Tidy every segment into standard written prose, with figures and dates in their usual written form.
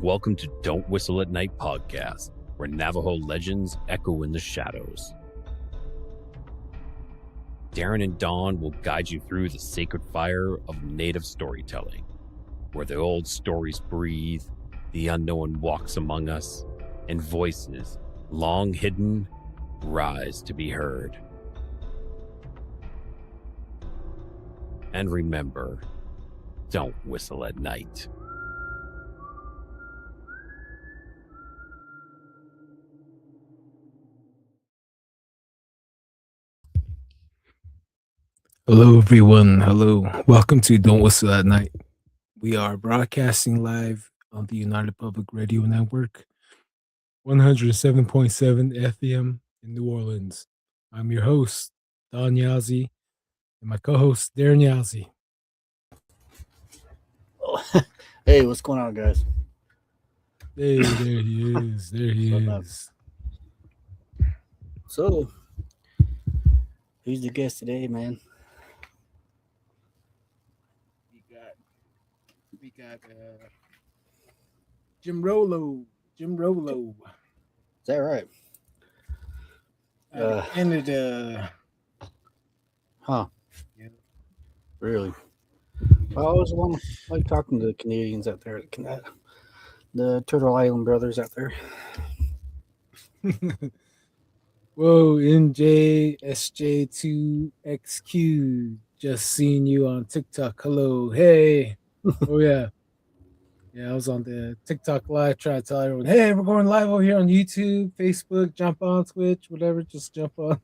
Welcome to Don't Whistle at Night podcast, where Navajo legends echo in the shadows. Darren and Dawn will guide you through the sacred fire of Native storytelling, where the old stories breathe, the unknown walks among us, and voices, long hidden, rise to be heard. And remember, don't whistle at night. Hello, everyone. Hello. Welcome to Don't Whistle at Night. We are broadcasting live on the United Public Radio Network, 107.7 FM in New Orleans. I'm your host, Don Yazzie, and my co-host, Darren Yazzie. Hey, what's going on, guys? Hey, there he is. There he is. So, who's the guest today, man? We got Jim Rollo. Jim Rollo. Is that right? Canada. Huh. Yeah. Really? I always like talking to the Canadians out there, the Turtle Island brothers out there. Whoa, NJSJ2XQ. Just seen you on TikTok. Hello. Hey. Oh, yeah. Yeah, I was on the TikTok live trying to tell everyone, hey, we're going live over here on YouTube, Facebook, jump on Twitch, whatever, just jump on.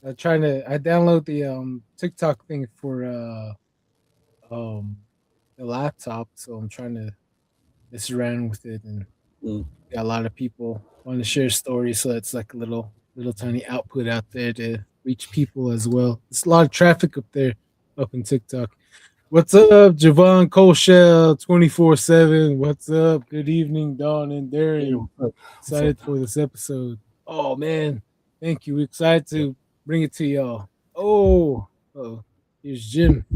I download the TikTok thing for the laptop, so I'm trying to mess around with it, and got a lot of people want to share stories, so it's like a little tiny output out there to reach people as well. There's a lot of traffic up there, up in TikTok. What's up, Javon Colshell 24/7? What's up? Good evening, Dawn and Darren. Excited for this episode. Oh man, thank you. We're excited to bring it to y'all. Oh, here's Jim.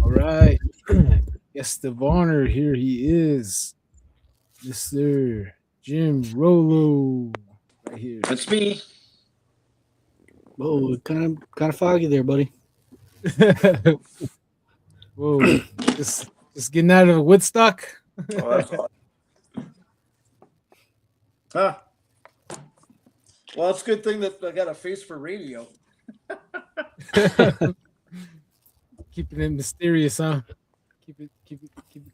All right, guest of honor. Here he is, Mr. Jim Rollo. Right here. That's me. Whoa, kind of foggy there, buddy. Whoa, just getting out of Woodstock. Oh, that's hot. Huh. Well, it's a good thing that I got a face for radio. Keeping it mysterious, huh? Keep it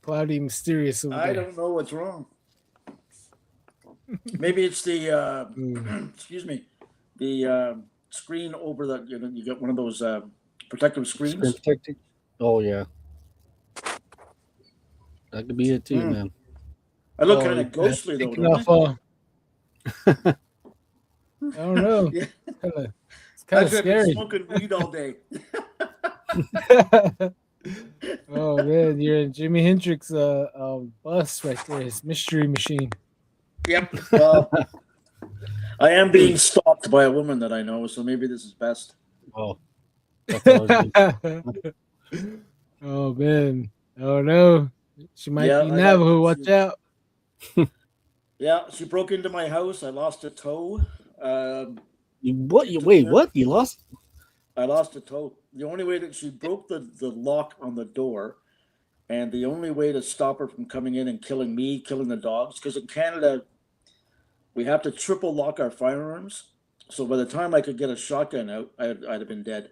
cloudy, mysterious. I don't know what's wrong. Maybe it's the excuse me, the screen over that. You got one of those protective screens. Oh yeah, that could be it too, man. I look kind of ghostly though. Don't I don't know. Yeah. It's kind of scary. Smoking weed all day. Oh man, you're in Jimi Hendrix bus right there. His mystery machine. Yep. Well, I am being stalked by a woman that I know, so maybe this is best. Oh. That's always good. Oh man. Oh no. She might be Navajo. Watch out. Yeah, she broke into my house. I lost a toe. What? Wait, what? You lost? I lost a toe. The only way that she broke the lock on the door, and the only way to stop her from coming in and killing me, killing the dogs, because in Canada, we have to triple lock our firearms. So by the time I could get a shotgun out, I'd have been dead.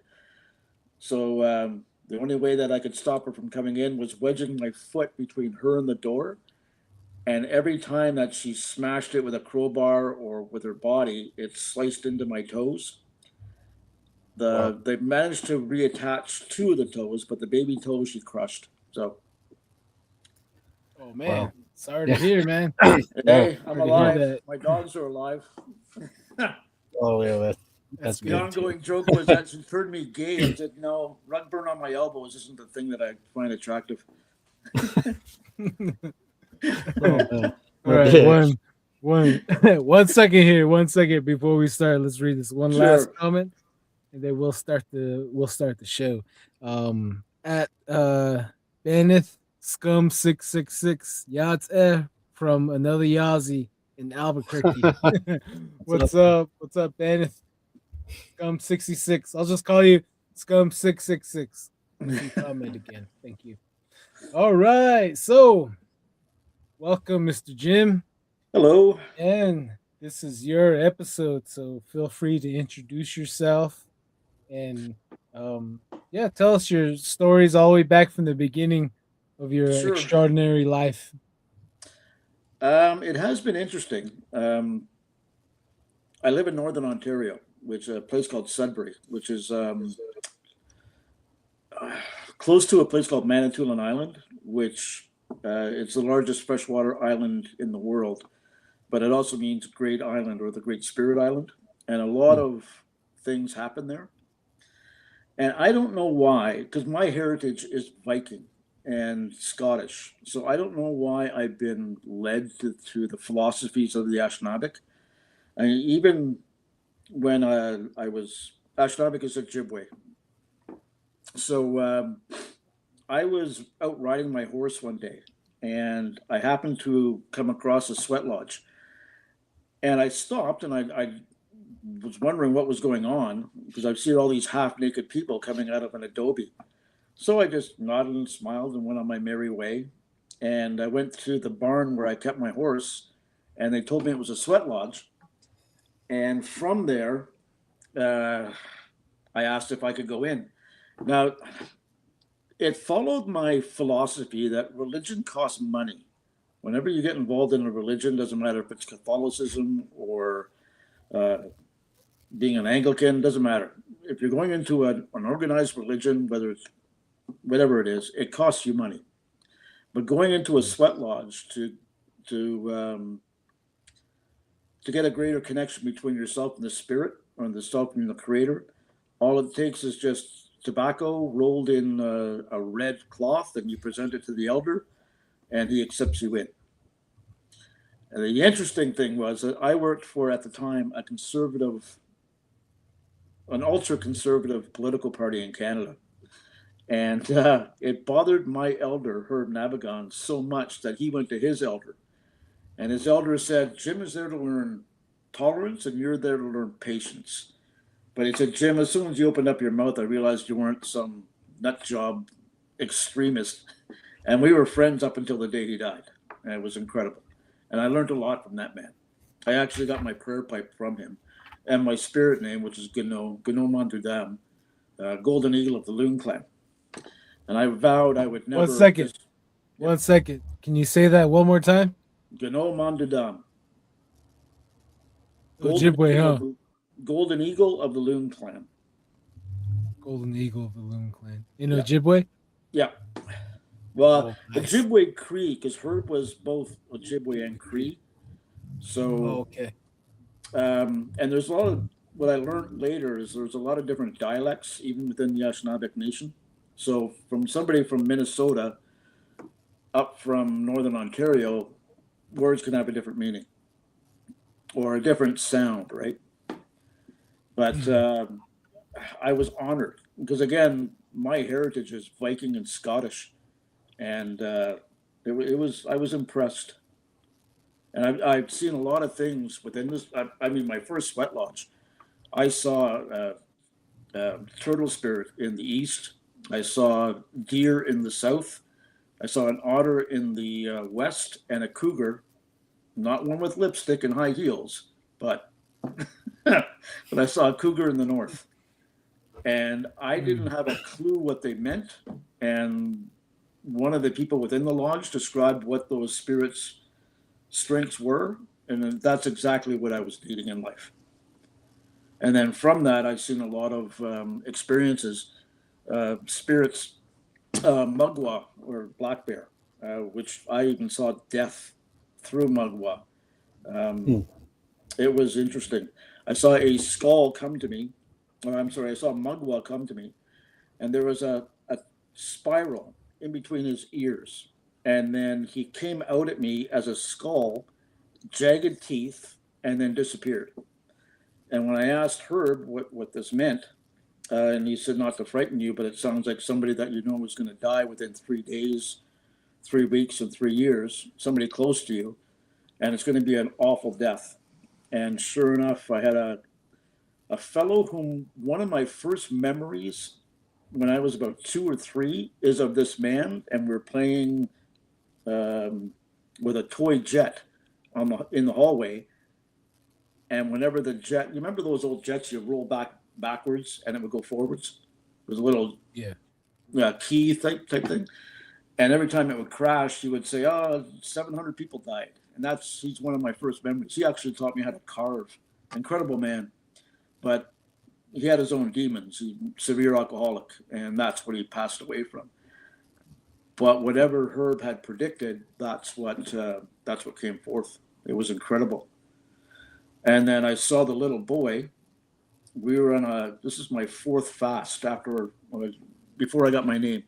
So the only way that I could stop her from coming in was wedging my foot between her and the door. And every time that she smashed it with a crowbar or with her body, it sliced into my toes. They managed to reattach two of the toes, but the baby toe she crushed. So. Oh man, sorry to hear, man. Hey, I'm alive. My dogs are alive. Oh yeah, that's the ongoing joke was that she turned me gay and said, "No, rug burn on my elbows isn't the thing that I find attractive." All right, one second here. 1 second before we start. Let's read this one last comment, and then we'll start the show. At Benneth Scum 666 Yachts F from another Yazzie in Albuquerque. What's What's up? What's up, Ben? Scum 66. I'll just call you Scum 666 if you comment again. Thank you. All right. So, welcome, Mr. Jim. Hello. And this is your episode. So, feel free to introduce yourself and, yeah, tell us your stories all the way back from the beginning of your Sure. extraordinary life. It has been interesting. I live in Northern Ontario, which is a place called Sudbury, which is close to a place called Manitoulin Island, which it's the largest freshwater island in the world, but it also means Great Island or the Great Spirit Island. And a lot of things happen there. And I don't know why, because my heritage is Viking and Scottish. So I don't know why I've been led to the philosophies of the Anishinaabe. I mean, even when I was, Anishinaabe is Ojibwe. So I was out riding my horse one day and I happened to come across a sweat lodge. And I stopped and I was wondering what was going on because I've seen all these half naked people coming out of an adobe. So I just nodded and smiled and went on my merry way. And I went to the barn where I kept my horse, and they told me it was a sweat lodge. And from there, I asked if I could go in. Now, it followed my philosophy that religion costs money. Whenever you get involved in a religion, doesn't matter if it's Catholicism or being an Anglican, doesn't matter. If you're going into an organized religion, whether it's whatever it is, it costs you money. But going into a sweat lodge to get a greater connection between yourself and the spirit, or the self and the creator, all it takes is just tobacco rolled in a red cloth, and you present it to the elder, and he accepts you in. And the interesting thing was that I worked for, at the time, an ultra conservative political party in Canada. And it bothered my elder, Herb Navigon, so much that he went to his elder. And his elder said, Jim is there to learn tolerance and you're there to learn patience. But he said, Jim, as soon as you opened up your mouth, I realized you weren't some nut job extremist. And we were friends up until the day he died. And it was incredible. And I learned a lot from that man. I actually got my prayer pipe from him and my spirit name, which is Gano Mandudam, Golden Eagle of the Loon Clan. And I vowed I would never. 1 second. 1 second. Can you say that one more time? Gano Mandudam. Ojibwe, huh? Golden Eagle of the Loon Clan. Golden Eagle of the Loon Clan. In Yeah. Ojibwe? Yeah. Well, nice. Ojibwe Cree, because Herb was both Ojibwe and Cree. So, okay. And there's a lot of, what I learned later is there's a lot of different dialects, even within the Anishinaabe Nation. So from somebody from Minnesota up from Northern Ontario, words can have a different meaning or a different sound, right? But I was honored because, again, my heritage is Viking and Scottish, and I was impressed. And I've seen a lot of things within this. I mean, my first sweat lodge, I saw turtle spirit in the east. I saw deer in the south. I saw an otter in the west and a cougar, not one with lipstick and high heels, but but I saw a cougar in the north. And I didn't have a clue what they meant. And one of the people within the lodge described what those spirits' strengths were. And that's exactly what I was needing in life. And then from that, I've seen a lot of experiences, spirits, Mugwa or black bear, which I even saw death through Mugwa. It was interesting. I saw a skull come to me. I saw Mugwa come to me, and there was a spiral in between his ears. And then he came out at me as a skull, jagged teeth, and then disappeared. And when I asked Herb what this meant, and he said not to frighten you, but it sounds like somebody that you know is going to die within 3 days, 3 weeks, and 3 years, somebody close to you. and it's going to be an awful death. And sure enough, I had a fellow whom one of my first memories when I was about 2 or 3 is of this man, and we're playing with a toy jet in the hallway. And whenever the jet, you remember those old jets you roll backwards and it would go forwards? It was a little key type thing. And every time it would crash, he would say, "Oh, 700 people died." And he's one of my first memories. He actually taught me how to carve. Incredible man. But he had his own demons. He's a severe alcoholic, and that's what he passed away from. But whatever Herb had predicted, that's what came forth. It was incredible. And then I saw the little boy. We were on this is my 4th fast before I got my name.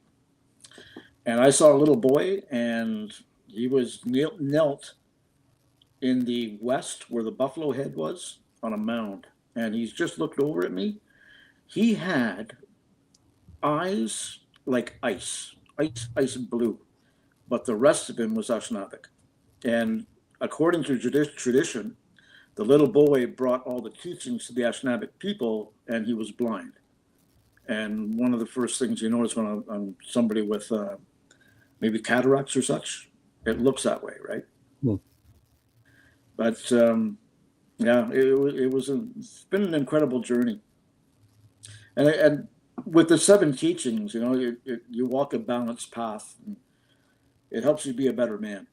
And I saw a little boy, and he was knelt in the west where the buffalo head was on a mound. And he's just looked over at me. He had eyes like ice blue, but the rest of him was Ashnavik. And according to tradition, the little boy brought all the teachings to the Ashnavik people, and he was blind. And one of the first things you notice when somebody with maybe cataracts or such, it looks that way, right? But it's been an incredible journey. And with the 7 teachings, you walk a balanced path. And it helps you be a better man.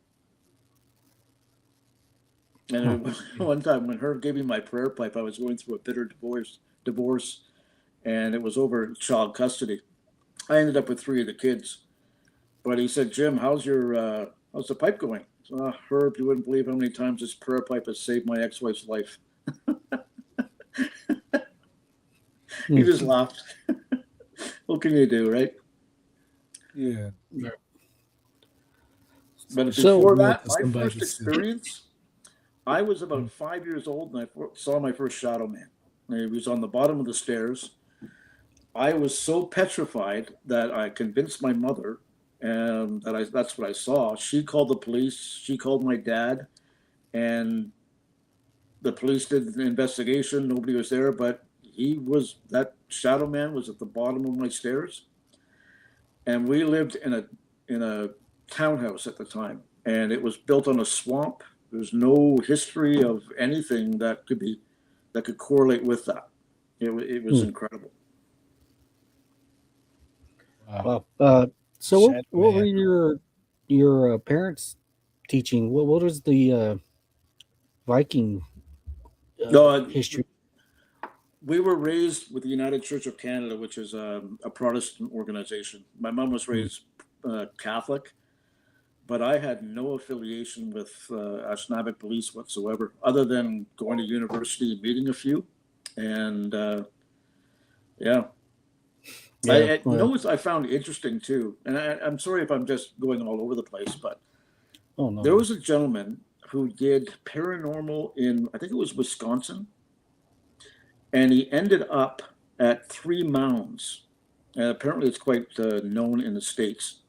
And one time when Herb gave me my prayer pipe, I was going through a bitter divorce, and it was over child custody. I ended up with 3 of the kids. But he said, "Jim, how's the pipe going?" So, "Herb, you wouldn't believe how many times this prayer pipe has saved my ex-wife's life." He just laughed. What can you do, right? Yeah. But before that, my first experience, I was about 5 years old, and I saw my first shadow man. He was on the bottom of the stairs. I was so petrified that I convinced my mother, and that's what I saw. She called the police. She called my dad, and the police did an investigation. Nobody was there, but that shadow man was at the bottom of my stairs. And we lived in a townhouse at the time, and it was built on a swamp. There's no history of anything that could correlate with that. It was incredible. Wow. So what were your parents teaching? What was the Viking history? We were raised with the United Church of Canada, which is a Protestant organization. My mom was raised Catholic, but I had no affiliation with Ashnavik police whatsoever, other than going to university and meeting a few. And I found interesting too. And I'm sorry if I'm just going all over the place, but there was a gentleman who did paranormal in, I think it was Wisconsin. And he ended up at 3 mounds. And apparently it's quite known in the States.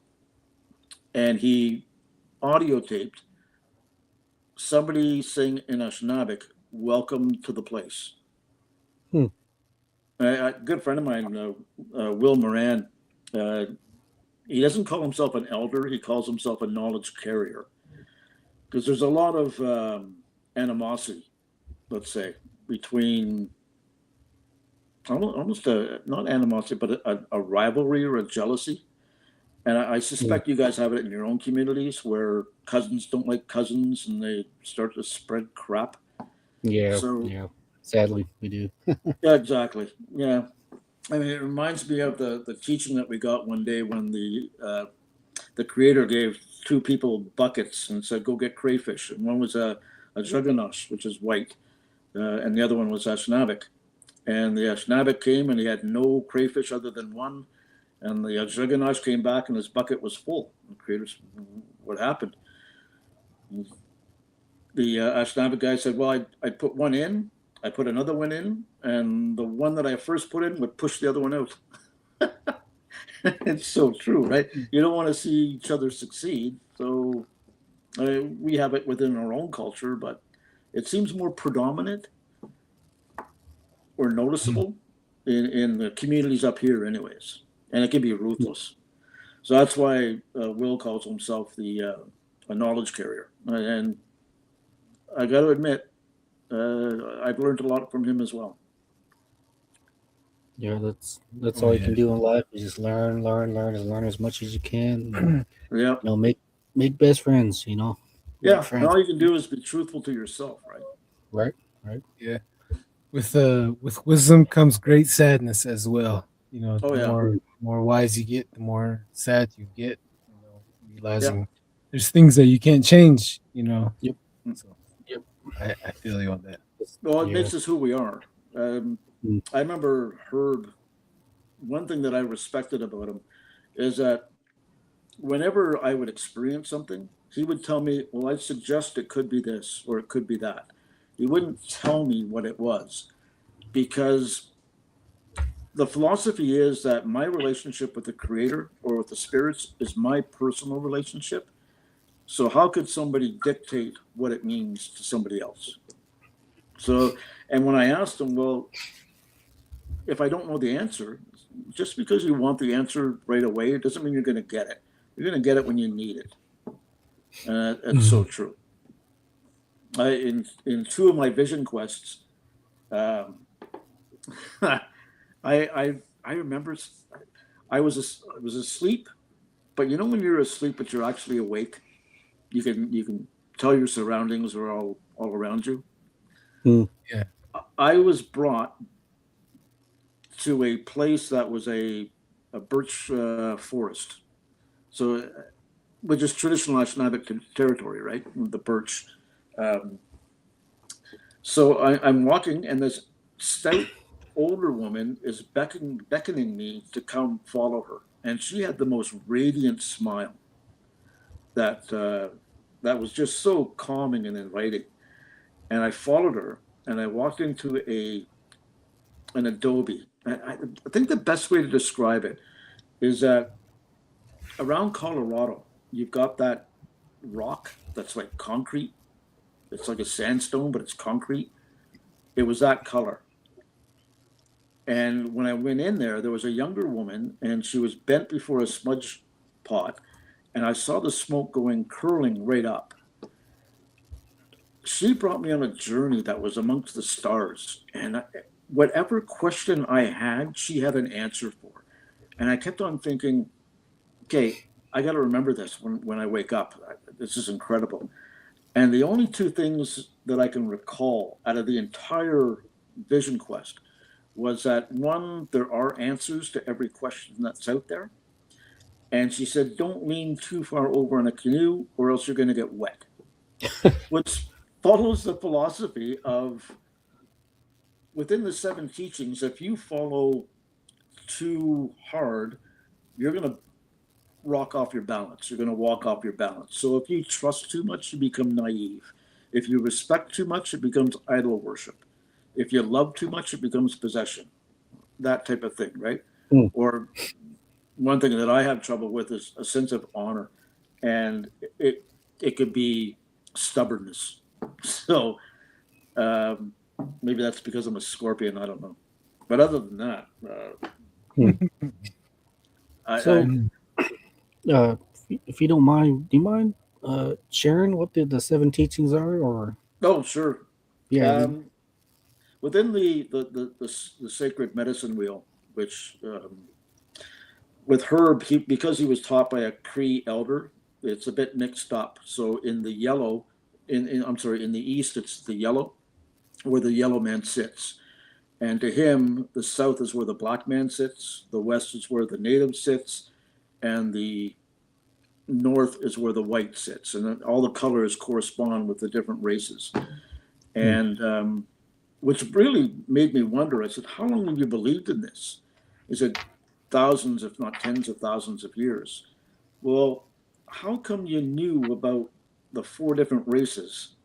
And he audio taped somebody saying in Ashnavik, "Welcome to the place." A good friend of mine, Will Moran, he doesn't call himself an elder. He calls himself a knowledge carrier. Because there's a lot of animosity, let's say, between almost not animosity, but a rivalry or a jealousy. And I suspect you guys have it in your own communities where cousins don't like cousins and they start to spread crap. Yeah. Sadly, we do. Yeah, exactly. Yeah. I mean, it reminds me of the teaching that we got one day when the creator gave 2 people buckets and said, "Go get crayfish." And one was a Jugganosh, which is white, and the other one was Ashnavik. And the Ashnavik came and he had no crayfish other than one. And the Jugganosh came back and his bucket was full. The creator said, "What happened?" The Ashnavik guy said, "Well, I put one in, I put another one in, and the one that I first put in would push the other one out." It's so true, right? You don't want to see each other succeed. So We have it within our own culture, but it seems more predominant or noticeable in the communities up here, anyways. And it can be ruthless. So that's why Will calls himself a knowledge carrier. And I got to admit, I've learned a lot from him as well. Yeah, that's all you can do in life is just learn, and learn as much as you can. And, Yeah. Make best friends. Yeah. Friends. And all you can do is be truthful to yourself, right? Right. Yeah. With wisdom comes great sadness as well. Oh, The yeah. more wise you get, the more sad you get. Realizing Yeah. there's things that you can't change. Yep. So I feel you on that. Well, it Yeah. makes us who we are. I remember Herb. One thing that I respected about him is that whenever I would experience something, he would tell me, well, I suggest it could be this or it could be that. He wouldn't tell me what it was because the philosophy is that my relationship with the creator or with the spirits is my personal relationship. So how could somebody dictate what it means to somebody else? So, and when I asked him, well, if I don't know the answer, just because you want the answer right away, it doesn't mean you're going to get it. You're going to get it when you need it. It's so true. In two of my vision quests, I remember I was asleep, but when you're asleep but you're actually awake, you can tell your surroundings are all around you. Yeah. I was brought to a place that was a birch forest, so which is traditional Anishinaabe territory, right? The birch. So I'm walking, and this stout older woman is beckoning me to come follow her, and she had the most radiant smile that that was just so calming and inviting. And I followed her, and I walked into an adobe. I think the best way to describe it is that around Colorado, you've got that rock that's like concrete. It's like a sandstone, but it's concrete. It was that color. And when I went in there was a younger woman, and she was bent before a smudge pot, and I saw the smoke curling right up. She brought me on a journey that was amongst the stars, and whatever question I had, she had an answer for. And I kept on thinking, okay, I got to remember this when I wake up. This is incredible. And the only two things that I can recall out of the entire vision quest was that one, there are answers to every question that's out there. And she said, don't lean too far over in a canoe or else you're going to get wet, which follows the philosophy of within the 7 teachings, if you follow too hard, you're going to rock off your balance. You're going to walk off your balance. So if you trust too much, you become naive. If you respect too much, it becomes idol worship. If you love too much, it becomes possession. That type of thing, right? Or one thing that I have trouble with is a sense of honor, and it could be stubbornness. So maybe that's because I'm a Scorpion. I don't know. But other than that, if you don't mind, do you mind sharing what the 7 teachings are? Or oh, sure. yeah, Within the sacred medicine wheel, which with Herb, because he was taught by a Cree elder, it's a bit mixed up. So in the yellow, in the east, it's the yellow, where the yellow man sits. And to him, the south is where the black man sits, the west is where the native sits, and the north is where the white sits. And then all the colors correspond with the different races. And which really made me wonder, I said, how long have you believed in this? He said, thousands, if not tens of thousands of years. Well, how come you knew about the 4 different races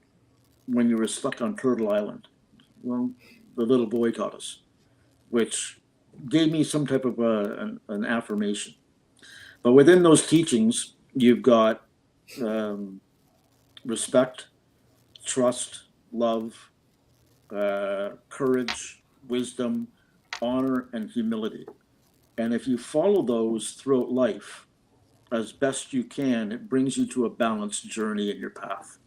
when you were stuck on Turtle Island? Well, the little boy taught us, which gave me some type of an affirmation. But within those teachings, you've got respect, trust, love, courage, wisdom, honor, and humility. And if you follow those throughout life as best you can, it brings you to a balanced journey in your path.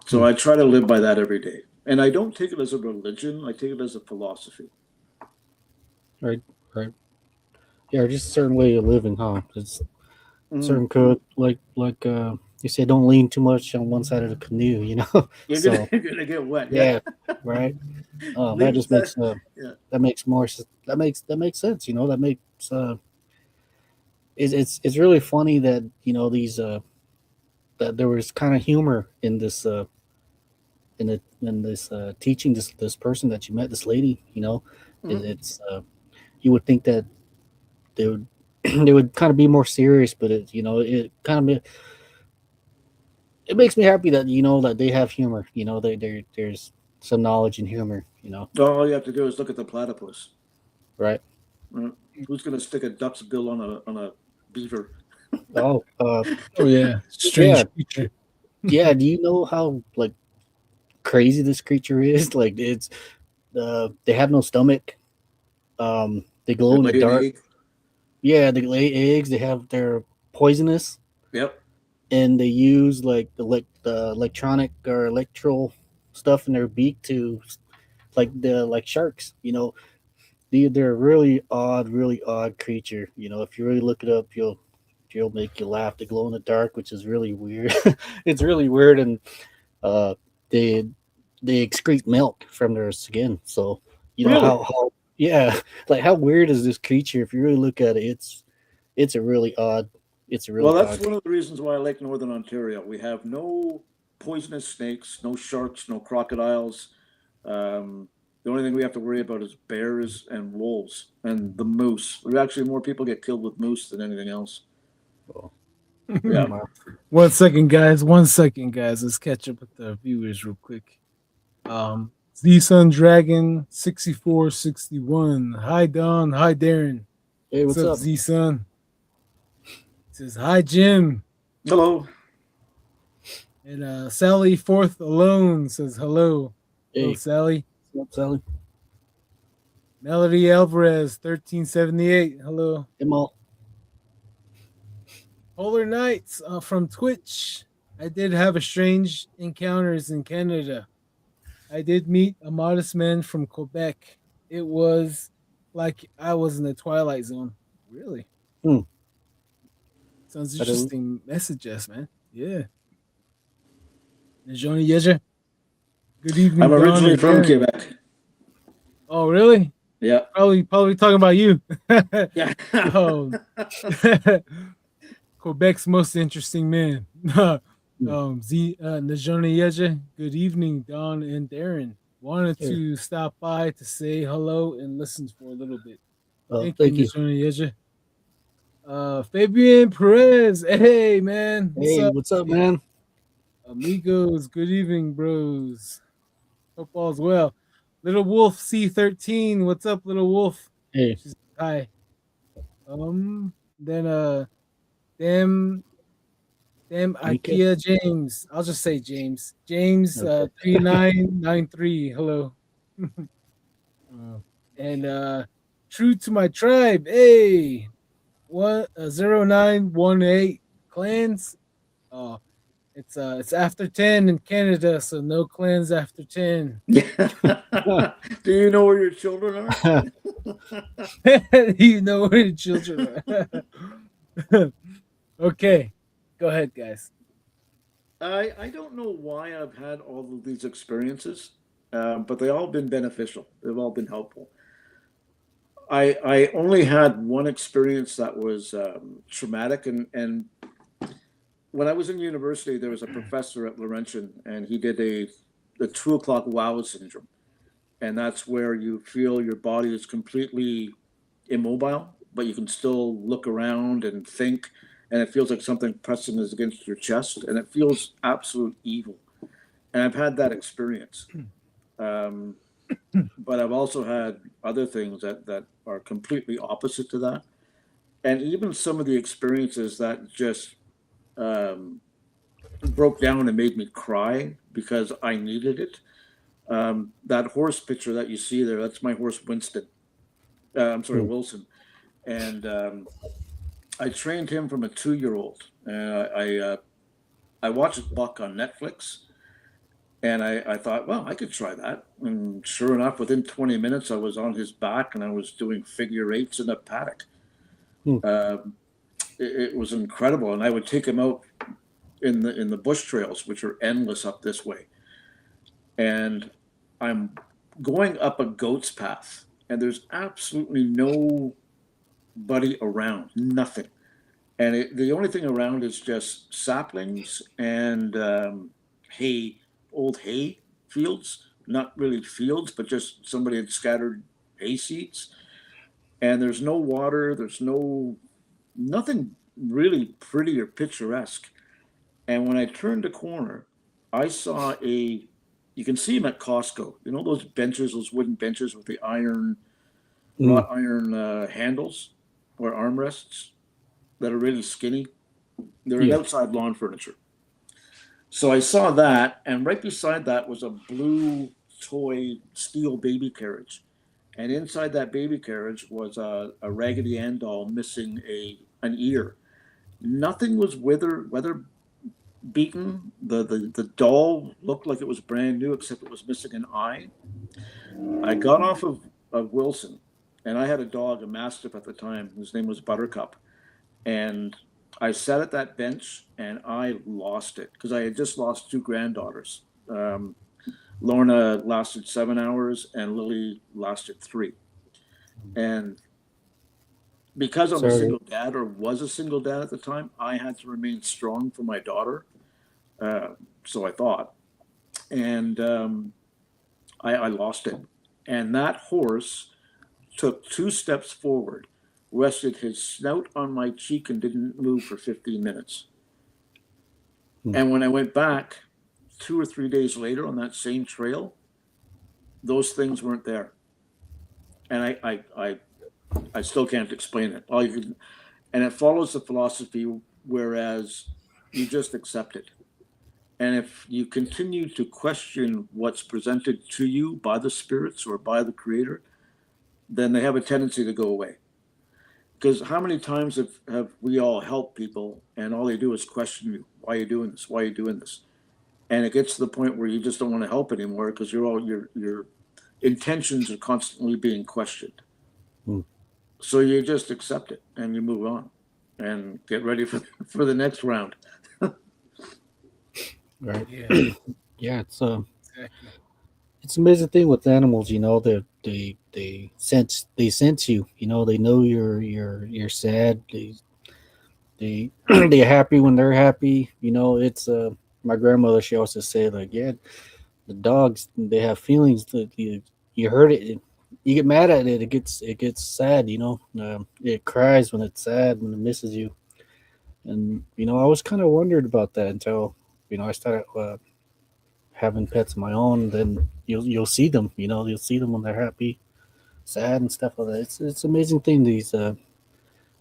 So I try to live by that every day. And I don't take it as a religion, I take it as a philosophy. Right, right. Yeah, just a certain way of living, huh? It's Mm. certain code, like you say, don't lean too much on one side of the canoe, you know. You're, So gonna, you're gonna get wet. yeah, right. That Leave just that. makes Yeah. that makes more that makes sense, you know. That makes it's really funny that these that there was kind of humor in this in this teaching this person that you met, this lady, you know. Mhm. It's you would think that they would they would kind of be more serious, but it kind of it makes me happy that that they have humor. There's some knowledge and humor. All you have to do is look at the platypus. Right? Who's gonna stick a duck's bill on a beaver? Oh, Oh yeah, yeah, strange creature. yeah. Do you know how like crazy this creature is? Like it's they have no stomach. They They glow in the lay an dark. egg. Yeah, they lay eggs. They're poisonous, Yep. and they use like the electronic or electrical stuff in their beak to like sharks. They're a really odd creature. If you really look it up, you'll make you laugh. They glow in the dark, which is really weird. It's really weird, and uh, they they excrete milk from their skin. So Really? how yeah, like how weird is this creature? If you really look at it, it's a really odd. It's a Well, really that's odd. one of the reasons why I like Northern Ontario. We have no poisonous snakes, no sharks, no crocodiles. The only thing we have to worry about is bears and wolves and the moose. We actually more people get killed with moose than anything else. Yeah. Wow. 1 second, guys. 1 second, guys. Let's catch up with the viewers real quick. Z Sun Dragon 6461. Hi Don. Hi Darren. Hey, What's what's up, up? Z Sun? Says hi Jim. Hello. And Sally Fourth Alone says hello. Hello, Hey, Sally. what's up, Sally? Melody Alvarez 1378. Hello. Hey, Mal. Polar Nights from Twitch. I did have a strange encounters in Canada. I did meet a modest man from Quebec. It was like I was in the Twilight Zone. Really? Hmm. Sounds I don't. interesting messages, man. Yeah. Najoni Yeja. Good evening, I'm Don originally and from Darren. Quebec. Oh, really? Yeah. Probably talking about you. Yeah. um, Quebec's most interesting man. Najoni Yeja. Good evening, Don and Darren. Wanted Here. to stop by to say hello and listen for a little bit. Thank you, Thank you. Najoni Yeja. Fabian Perez. Hey, man. What's Hey, up? what's up, man? Amigos. Good evening, bros. Hope all's well. Little Wolf C13. What's up, Little Wolf? Hey, She's hi. Then damn Mika. IKEA James. I'll just say James. James Okay. 3993. Hello. And true to my tribe. Hey, 0918 clans. Oh, it's after 10 in Canada, so no clans after 10. Yeah. Do you know where your children are? You know where the children are. Okay, go ahead, guys. I don't know why I've had all of these experiences, but they all been beneficial. They've all been helpful. I only had one experience that was traumatic, and when I was in university, there was a professor at Laurentian, and he did the 2 o'clock wow syndrome, and that's where you feel your body is completely immobile, but you can still look around and think, and it feels like something pressing is against your chest, and it feels absolute evil. And I've had that experience. But I've also had other things that are completely opposite to that. And even some of the experiences that just um, broke down and made me cry because I needed it. That horse picture that you see there, that's my horse Winston. I'm sorry, Hmm. Wilson. And I trained him from a 2 year old. I watched Buck on Netflix, and I thought, well, I could try that. And sure enough, within 20 minutes, I was on his back and I was doing figure eights in a paddock. Hmm. Um, it was incredible, and I would take him out in the bush trails, which are endless up this way. And I'm going up a goat's path, and there's absolutely nobody around, nothing. And the only thing around is just saplings and hay, old hay fields. Not really fields, but just somebody had scattered hay seeds. And there's no water. There's nothing really pretty or picturesque. And when I turned the corner, I saw a. You can see them at Costco. You know those benches, those wooden benches with the Hmm. wrought iron handles or armrests that are really skinny. They're in Yeah. outside lawn furniture. So I saw that, and right beside that was a blue toy steel baby carriage. And inside that baby carriage was a Raggedy Ann doll missing an ear. Nothing was weather beaten. The doll looked like it was brand new, except it was missing an eye. I got off of Wilson, and I had a dog, a mastiff at the time. His name was Buttercup. And I sat at that bench and I lost it because I had just lost two granddaughters. Um, Lorna lasted 7 hours and Lily lasted three. And because I'm a Sorry. single dad or was a single dad at the time, I had to remain strong for my daughter. Uh, so I thought. And I lost it. And that horse took 2 steps forward, rested his snout on my cheek, and didn't move for 15 minutes. Hmm. And when I went back 2 or 3 days later on that same trail, those things weren't there. And I still can't explain it. All you can, and it follows the philosophy, whereas you just accept it. And if you continue to question what's presented to you by the spirits or by the creator, then they have a tendency to go away. Because how many times have we all helped people and all they do is question you, why are you doing this? Why are you doing this? And it gets to the point where you just don't want to help anymore because your intentions are constantly being questioned. Hmm. So you just accept it and you move on and get ready for for the next round. Right. Yeah, Yeah. exactly. It's an amazing thing with animals. You know, they sense you. You know, they know you're sad. They they're happy when they're happy. You know, it's my grandmother. She also said like, yeah, the dogs they have feelings. That you hurt it, you get mad at it. It gets sad. You know, it cries when it's sad when it misses you. And you know, I was kind of wondered about that until I started having pets of my own. Then you'll see them. You know, you'll see them when they're happy, sad, and stuff like that. It's an amazing thing. These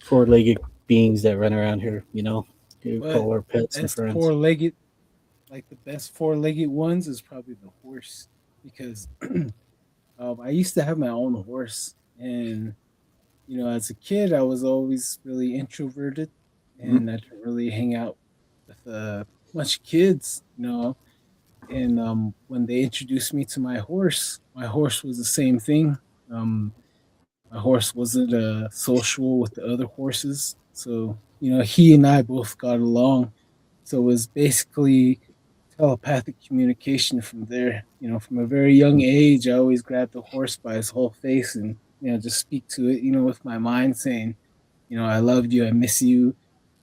four-legged beings that run around here. You know, you But call our the pets and best friends. four-legged, like the best four-legged ones, is probably the horse because I used to have my own horse, and as a kid, I was always really introverted, Mhm. and I didn't really hang out with much kids. And when they introduced me to my horse was the same thing. My horse wasn't social with the other horses, so he and I both got along. So it was basically telepathic communication from there. From a very young age, I always grabbed the horse by his whole face and just speak to it. With my mind saying, I love you, I miss you,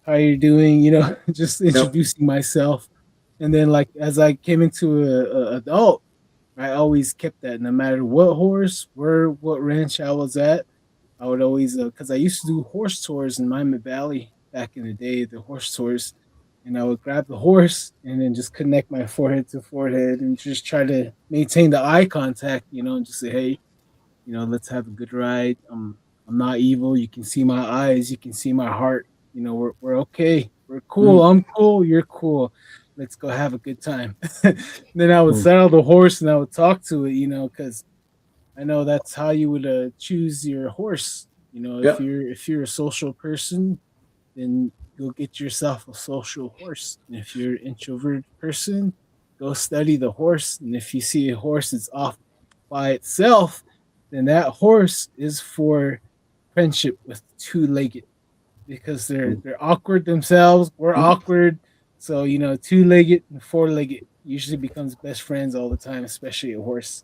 how you doing? Just Yep. introducing myself. And then, like as I came into a adult, I always kept that no matter what horse, what ranch I was at. I would always, because I used to do horse tours in Miami Valley back in the day, the horse tours, and I would grab the horse and then just connect my forehead to forehead and just try to maintain the eye contact, and just say, hey, let's have a good ride. I'm not evil. You can see my eyes. You can see my heart. We're okay. We're Mm. cool. I'm cool. You're cool. let's go have a good time. Then I would saddle the horse and I would talk to it, because I know that's how you would choose your horse. If Yep. you're a social person, then go get yourself a social horse. And if you're an introverted person, go study the horse. And if you see a horse that's off by itself, then that horse is for friendship with two-legged because they're awkward themselves. We're awkward. So, two-legged and four-legged usually becomes best friends all the time, especially a horse.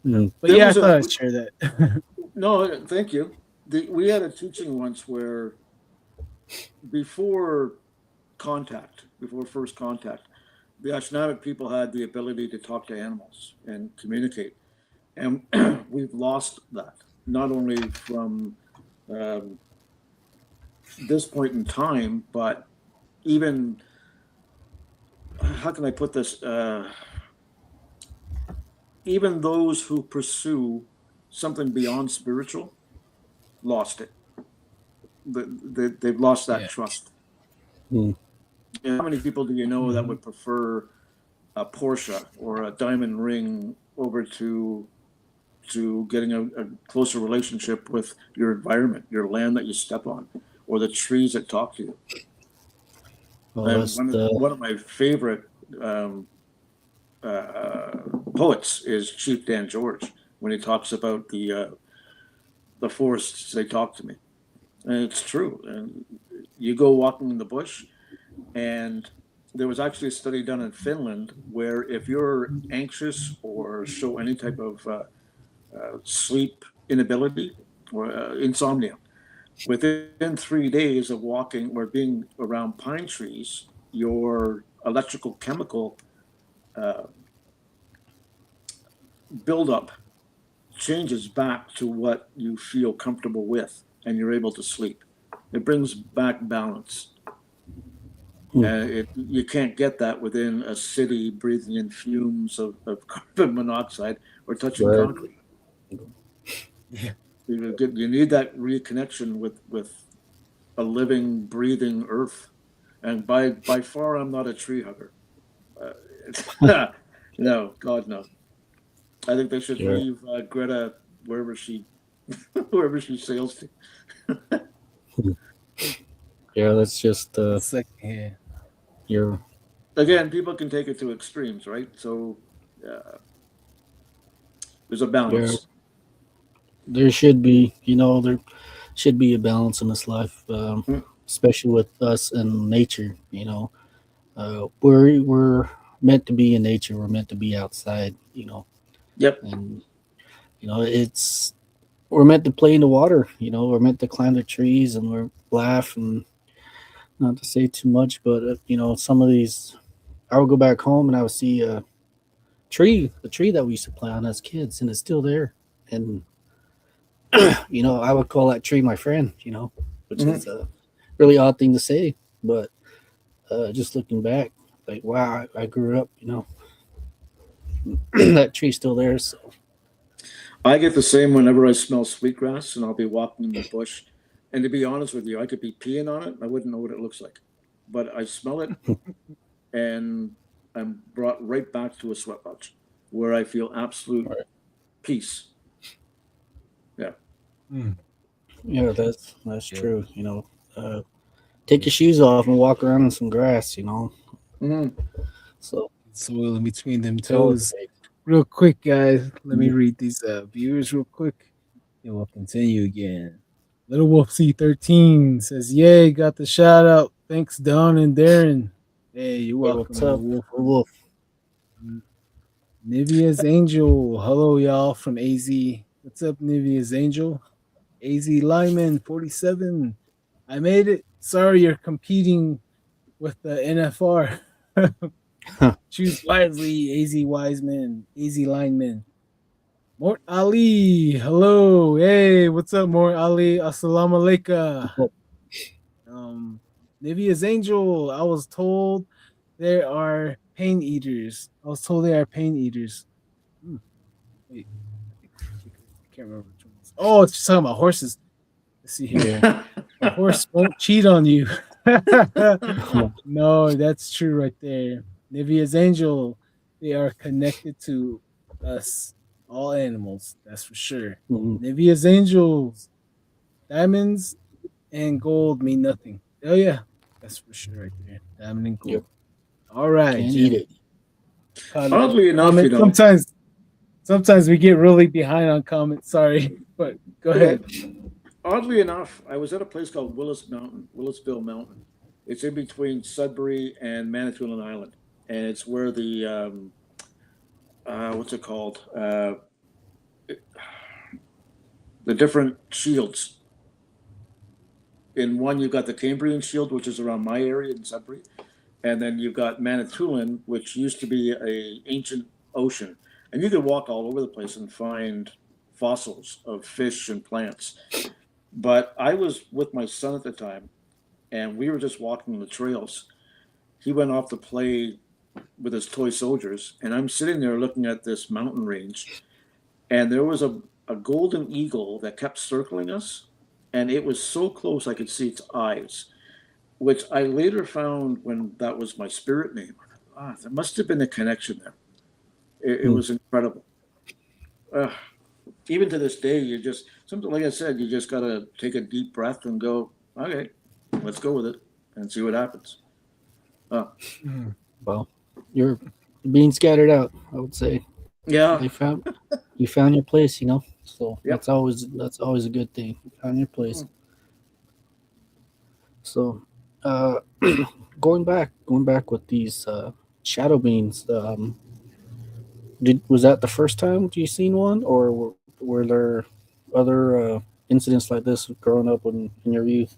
Mm. But There yeah, I was thought a I'd share that. no, thank you. We had a teaching once where before before first contact, the Ashnavik people had the ability to talk to animals and communicate, and we've lost that. Not only from um, this point in time, but even how can I put this? Even those who pursue something beyond spiritual lost it. They've lost that Yeah. trust. Mm. And how many people do you know that would prefer a Porsche or a diamond ring over to getting a closer relationship with your environment, your land that you step on, or the trees that talk to you? Well, And that's the one of my favorite um, uh, poets is Chief Dan George when he talks about the forests. They talk to me, and it's true. And you go walking in the bush, and there was actually a study done in Finland where if you're anxious or show any type of sleep inability or insomnia, within 3 days of walking or being around pine trees, your electrical chemical uh, buildup changes back to what you feel comfortable with, and you're able to sleep. It brings back balance. You can't get that within a city breathing in fumes of carbon monoxide or touching right. concrete. Yeah. You need that reconnection with a living, breathing earth. And by far, I'm not a tree hugger. No, God no. I think they should Sure. leave Greta wherever she wherever she sails to. Yeah, that's just It's like, yeah. your Again, people can take it to extremes, right? So there's a your. balance. There should be, there should be a balance in this life, Mm. especially with us and nature. We're meant to be in nature. We're meant to be outside. Yep. And it's we're meant to play in the water. We're meant to climb the trees and we're laugh and not to say too much, but some of these. I would go back home and I would see the tree that we used to play on as kids, and it's still there. And I would call that tree my friend. Which Mhm. is a really odd thing to say, but just looking back, like wow, I grew up. That tree's still there. So I get the same whenever I smell sweetgrass and I'll be walking in the bush. And to be honest with you, I could be peeing on it. I wouldn't know what it looks like. But I smell it and I'm brought right back to a sweat lodge where I feel absolute right. peace. Yeah. Mm. Yeah, that's Yeah. true. Take your shoes off and walk around in some grass. Hmm. So Soil in between them it's all it toes. takes. Real quick, guys. Let me read these viewers real quick. And we'll continue again. Little Wolf C13 says, Yay, got the shout out. Thanks, Don and Darren. Hey, you're Hey, welcome, what's Little up, Wolf. Wolf? Nivea's Angel. Hello, y'all from AZ. What's up, Nivea's Angel? AZ Lyman 47. I made it. Sorry you're competing with the NFR. Choose wisely, AZ Wiseman, AZ Lineman. Mort Ali, hello. Hey, what's up, Mort Ali? Assalamu alaikum. Nivea's Angel, I was told there are pain eaters. I was told they are pain eaters. Wait, I can't remember which ones. Oh, it's talking about horses. Let's see here. Yeah. A horse won't cheat on you. No, that's true right there. Nivea's angel, they are connected to us, all animals. That's for sure. Mhm. Nivea's angels, diamonds and gold mean nothing. Oh yeah, that's for sure right there. Diamond and Yep. gold. All right, Can't eat Jim. it. Oddly enough, Comment. Sometimes we get really behind on comments. Sorry, but go yeah, ahead. oddly enough, I was at a place called Willisville Mountain. It's in between Sudbury and Manitoulin Island, and it's where what's it called? The different shields. In one, you've got the Cambrian Shield, which is around my area in Sudbury, and then you've got Manitoulin, which used to be a ancient ocean, and you could walk all over the place and find fossils of fish and plants. But I was with my son at the time, and we were just walking the trails. He went off to play with his toy soldiers, and I'm sitting there looking at this mountain range, and there was a golden eagle that kept circling us, and it was so close I could see its eyes, which I later found when that was my spirit name. Ah, there must have been a connection there. It Mm. was incredible. Uh, Even to this day, you just something like I said, you just gotta take a deep breath and go, okay, let's go with it and see what happens. Uh, Mm. Well, you're being scattered out. I would say yeah, they found you found your place. So yep. that's always a good thing. You found your place. So, uh, going back with these shadow beings. Was that the first time you seen one, or were there other incidents like this growing up in your youth?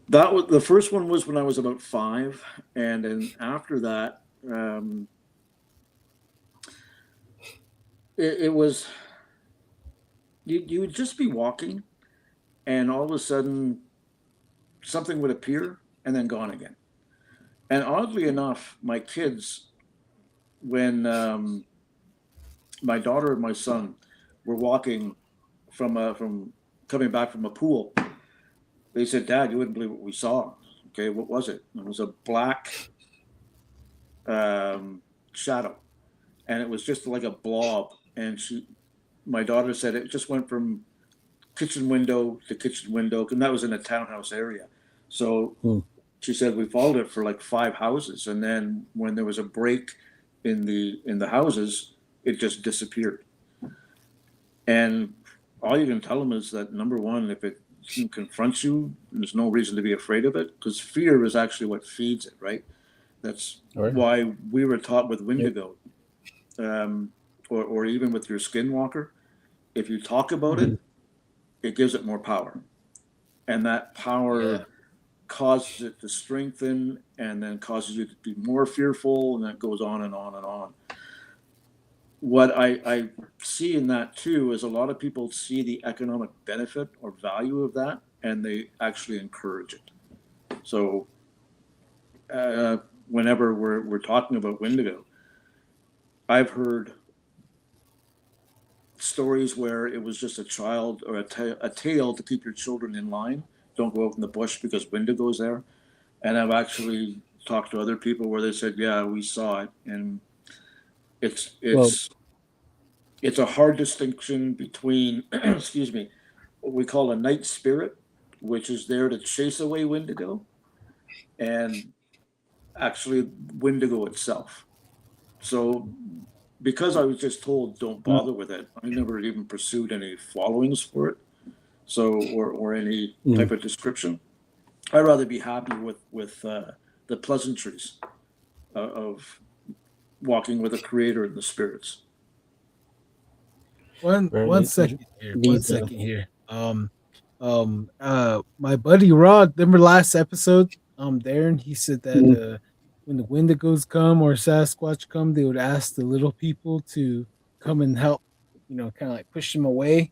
That was the first one was when I was about 5, and then after that, it was you would just be walking, and all of a sudden something would appear and then gone again. And oddly enough, my kids, when my daughter and my son were walking from coming back from a pool, they said, "Dad, you wouldn't believe what we saw." Okay, what was it? It was a black shadow, and it was just like a blob. And my daughter said it just went from kitchen window to kitchen window, and that was in a townhouse area. So Hmm. she said we followed it for like 5 houses, and then when there was a break in the houses, it just disappeared. And all you can tell them is that number one, if it confronts you, there's no reason to be afraid of it, because fear is actually what feeds it, right? That's All right. why we were taught with Yep. Wendigo, or even with your skinwalker. If you talk about Mhm. it gives it more power, and that Yeah. power causes it to strengthen, and then causes you to be more fearful, and that goes on and on and on. What I see in that too is a lot of people see the economic benefit or value of that, and they actually encourage it. So uh, whenever we're talking about Wendigo, I've heard stories where it was just a child or a tale to keep your children in line. Don't go out in the bush because Wendigo's there. And I've actually talked to other people where they said, "Yeah, we saw it," and it's Well, it's it's a hard distinction between, excuse me, what we call a night spirit, which is there to chase away Wendigo, and actually Wendigo itself. So because I was just told don't uh, bother with it, I never even pursued any followings for it. So or any mm, type of description. I'd rather be happy with the pleasantries of walking with a creator in the spirits. One right. second here. One These. second here. My buddy Rod, remember last episode? Darren, he said that Mm, when the Wendigos come or Sasquatch come, they would ask the little people to come and help. Kind of like push them away.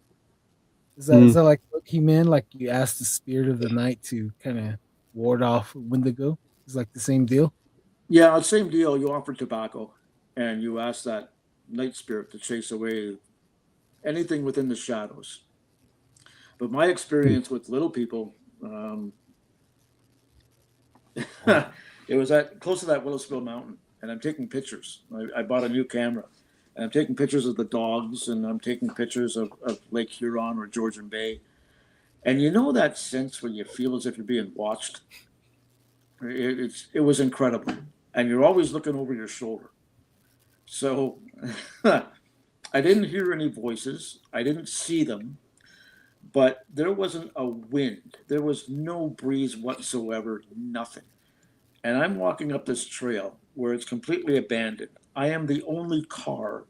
Is mm, that like what he meant? Like you ask the spirit of the night to kind of ward off Wendigo? It's like the same deal. Yeah, same deal. You offer tobacco, and you ask that night spirit to chase away anything within the shadows. But my mm, experience with little people, It was at close to that Willisville Mountain, and I'm taking pictures. I bought a new camera, and I'm taking pictures of the dogs, and I'm taking pictures of Lake Huron or Georgian Bay. And you know that sense when you feel as if you're being watched? It was incredible. And you're always looking over your shoulder. So I didn't hear any voices. I didn't see them, but there wasn't a wind. There was no breeze whatsoever, nothing. And I'm walking up this trail where it's completely abandoned. I am the only car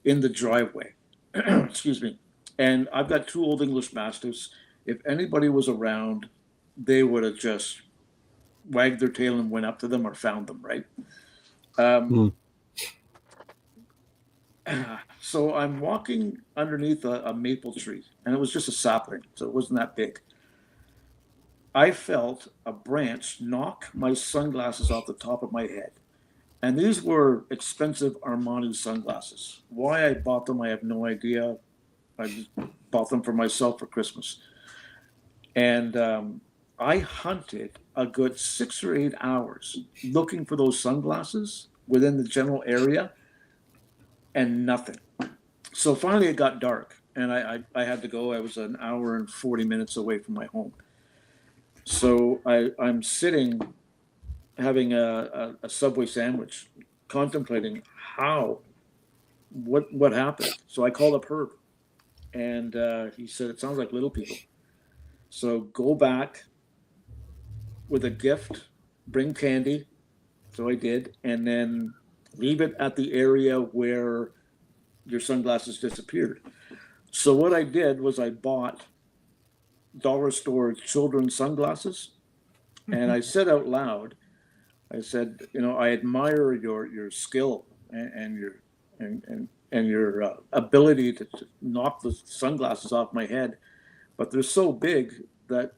in the driveway. Excuse me. And I've got two old English Mastiffs. If anybody was around, they would have just wagged their tail and went up to them or found them, right? So I'm walking underneath a maple tree, and it was just a sapling, so it wasn't that big. I felt a branch knock my sunglasses off the top of my head. And these were expensive Armani sunglasses. Why I bought them, I have no idea. I just bought them for myself for Christmas. And I hunted a good 6 or 8 hours looking for those sunglasses within the general area, and nothing. So finally it got dark, and I had to go. I was an hour and 40 minutes away from my home. So I'm sitting having a Subway sandwich, contemplating what happened. So I called up Herb, and he said, it sounds like little people. So go back with a gift, bring candy. So I did, and then leave it at the area where your sunglasses disappeared. So what I did was I bought dollar store children's sunglasses, and I said out loud, I said, I admire your skill and your ability to knock the sunglasses off my head, but they're so big that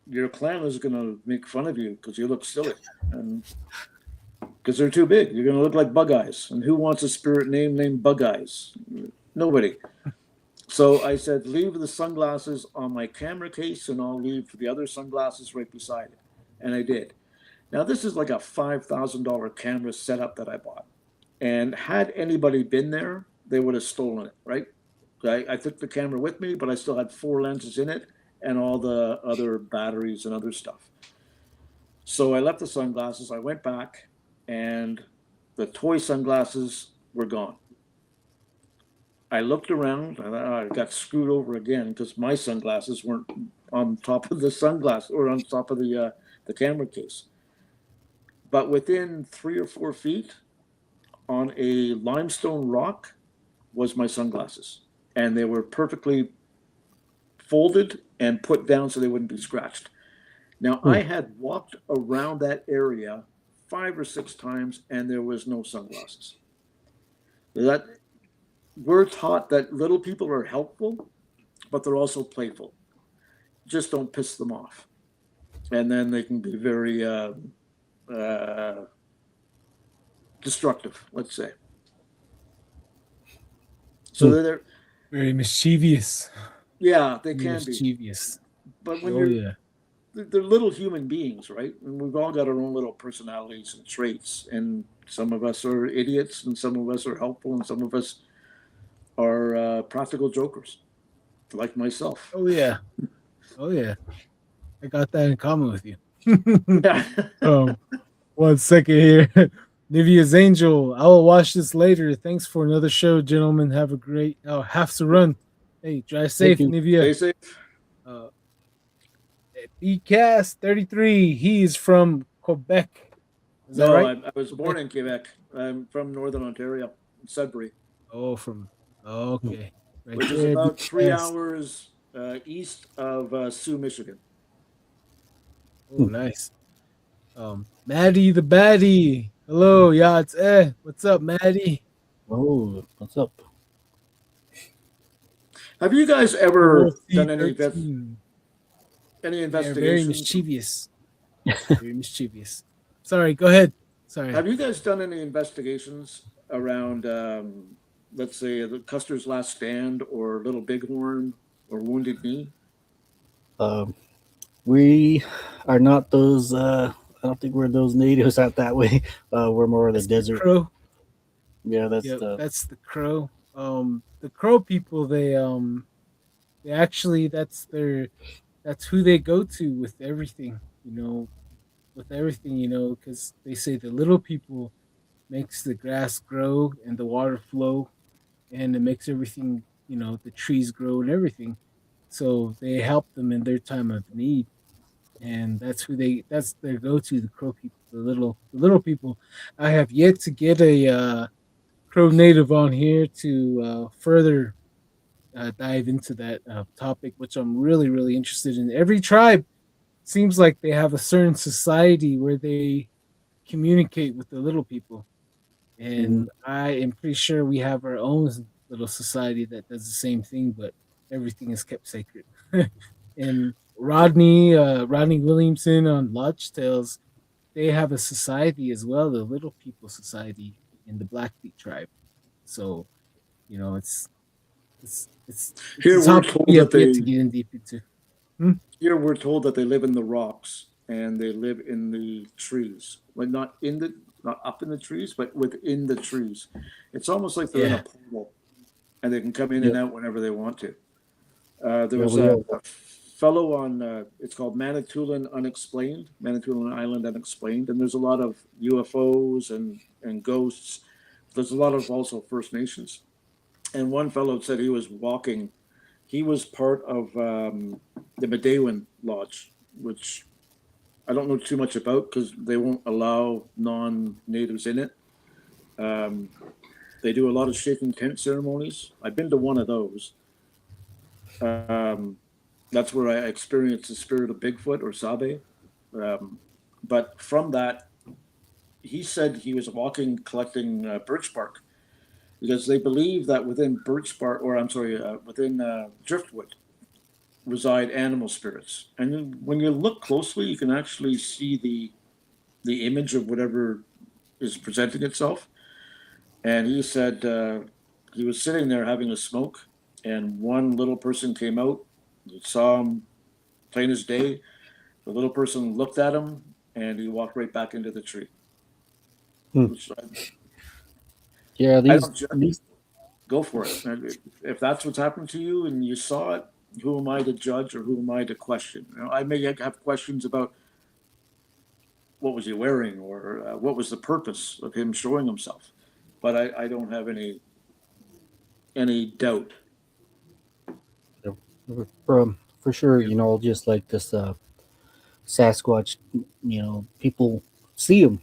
your clan is going to make fun of you because you look silly, and because they're too big. You're going to look like Bug Eyes, and who wants a spirit name named Bug Eyes? Nobody. So I said, leave the sunglasses on my camera case, and I'll leave the other sunglasses right beside it. And I did. Now, this is like a $5,000 camera setup that I bought. And had anybody been there, they would have stolen it, right? I took the camera with me, but I still had 4 lenses in it and all the other batteries and other stuff. So I left the sunglasses. I went back, and the toy sunglasses were gone. I looked around, and I got screwed over again because my sunglasses weren't on top of the sunglass or on top of the camera case. But within 3 or 4 feet on a limestone rock was my sunglasses, and they were perfectly folded and put down so they wouldn't be scratched. Now, I had walked around that area 5 or 6 times, and there was no sunglasses. We're taught that little people are helpful, but they're also playful. Just don't piss them off. And then they can be very destructive, let's say. So they're very mischievous. Yeah, they can mischievous. Be. But when they're little human beings, right? And we've all got our own little personalities and traits. And some of us are idiots, and some of us are helpful, and some of us are practical jokers, like myself. Oh yeah. I got that in common with you. Yeah. 1 second here. Nivea's Angel. I will watch this later. Thanks for another show, gentlemen. Have a great. Have to run. Hey, drive safe, Nivea. Stay safe. BCast 33. He's from Quebec. Is that right? I was born in Quebec. I'm from Northern Ontario, Sudbury. Okay. Right, which is about 3 hours east of Sioux, Michigan. Oh, nice. Maddie the Baddie. Hello, yachts. What's up, Maddie? Oh, what's up? Have you guys ever done any investigations? Very mischievous. Very mischievous. Sorry, go ahead. Sorry. Have you guys done any investigations around, let's say, the Custer's Last Stand or Little Bighorn or Wounded Knee? We are not those I don't think we're those natives out that way. We're more of the That's the desert. Crow. Yeah, that's Yep, the that's the Crow. The Crow people, they actually that's who they go to with everything. With everything, because they say the little people makes the grass grow and the water flow, and it makes everything, the trees grow and everything. So they help them in their time of need, and that's their go-to, the Crow people, the little people. I have yet to get a Crow native on here to further dive into that topic, which I'm really, really interested in. Every tribe seems like they have a certain society where they communicate with the little people, mm, and I am pretty sure we have our own little society that does the same thing, but everything is kept sacred. And Rodney Williamson on Lodge Tales, they have a society as well, the Little People Society in the Blackfeet tribe. So it's a Here we're topic told we have that yet to they get in deep into. Hmm? here we're told that they live in the rocks and they live in the trees. Like not up in the trees, but within the trees. It's almost like they're in a Yeah. portal and they can come in yeah, and out whenever they want to. There yeah. was We a all fellow on it's called Manitoulin Island Unexplained, and there's a lot of UFOs and ghosts. There's a lot of also First Nations. And one fellow said he was walking. He was part of the Medewin Lodge, which I don't know too much about because they won't allow non-natives in it. Um, they do a lot of shaking tent ceremonies. I've been to one of those. Um, that's where I experienced the spirit of Bigfoot or Sabe. Um, but from that, he said he was walking collecting birch bark because they believe that within birch bark, or I'm sorry, within driftwood, reside animal spirits. And when you look closely, you can actually see the image of whatever is presenting itself. And he said he was sitting there having a smoke, and one little person came out. He saw him plain as day. The little person looked at him, and he walked right back into the tree. hmm. Which Yeah, I these don't judge. these Go for it. If that's what's happened to you and you saw it, who am I to judge or who am I to question? I may have questions about what was he wearing or what was the purpose of him showing himself, but I don't have any doubt. for sure, just like this Sasquatch, people see them.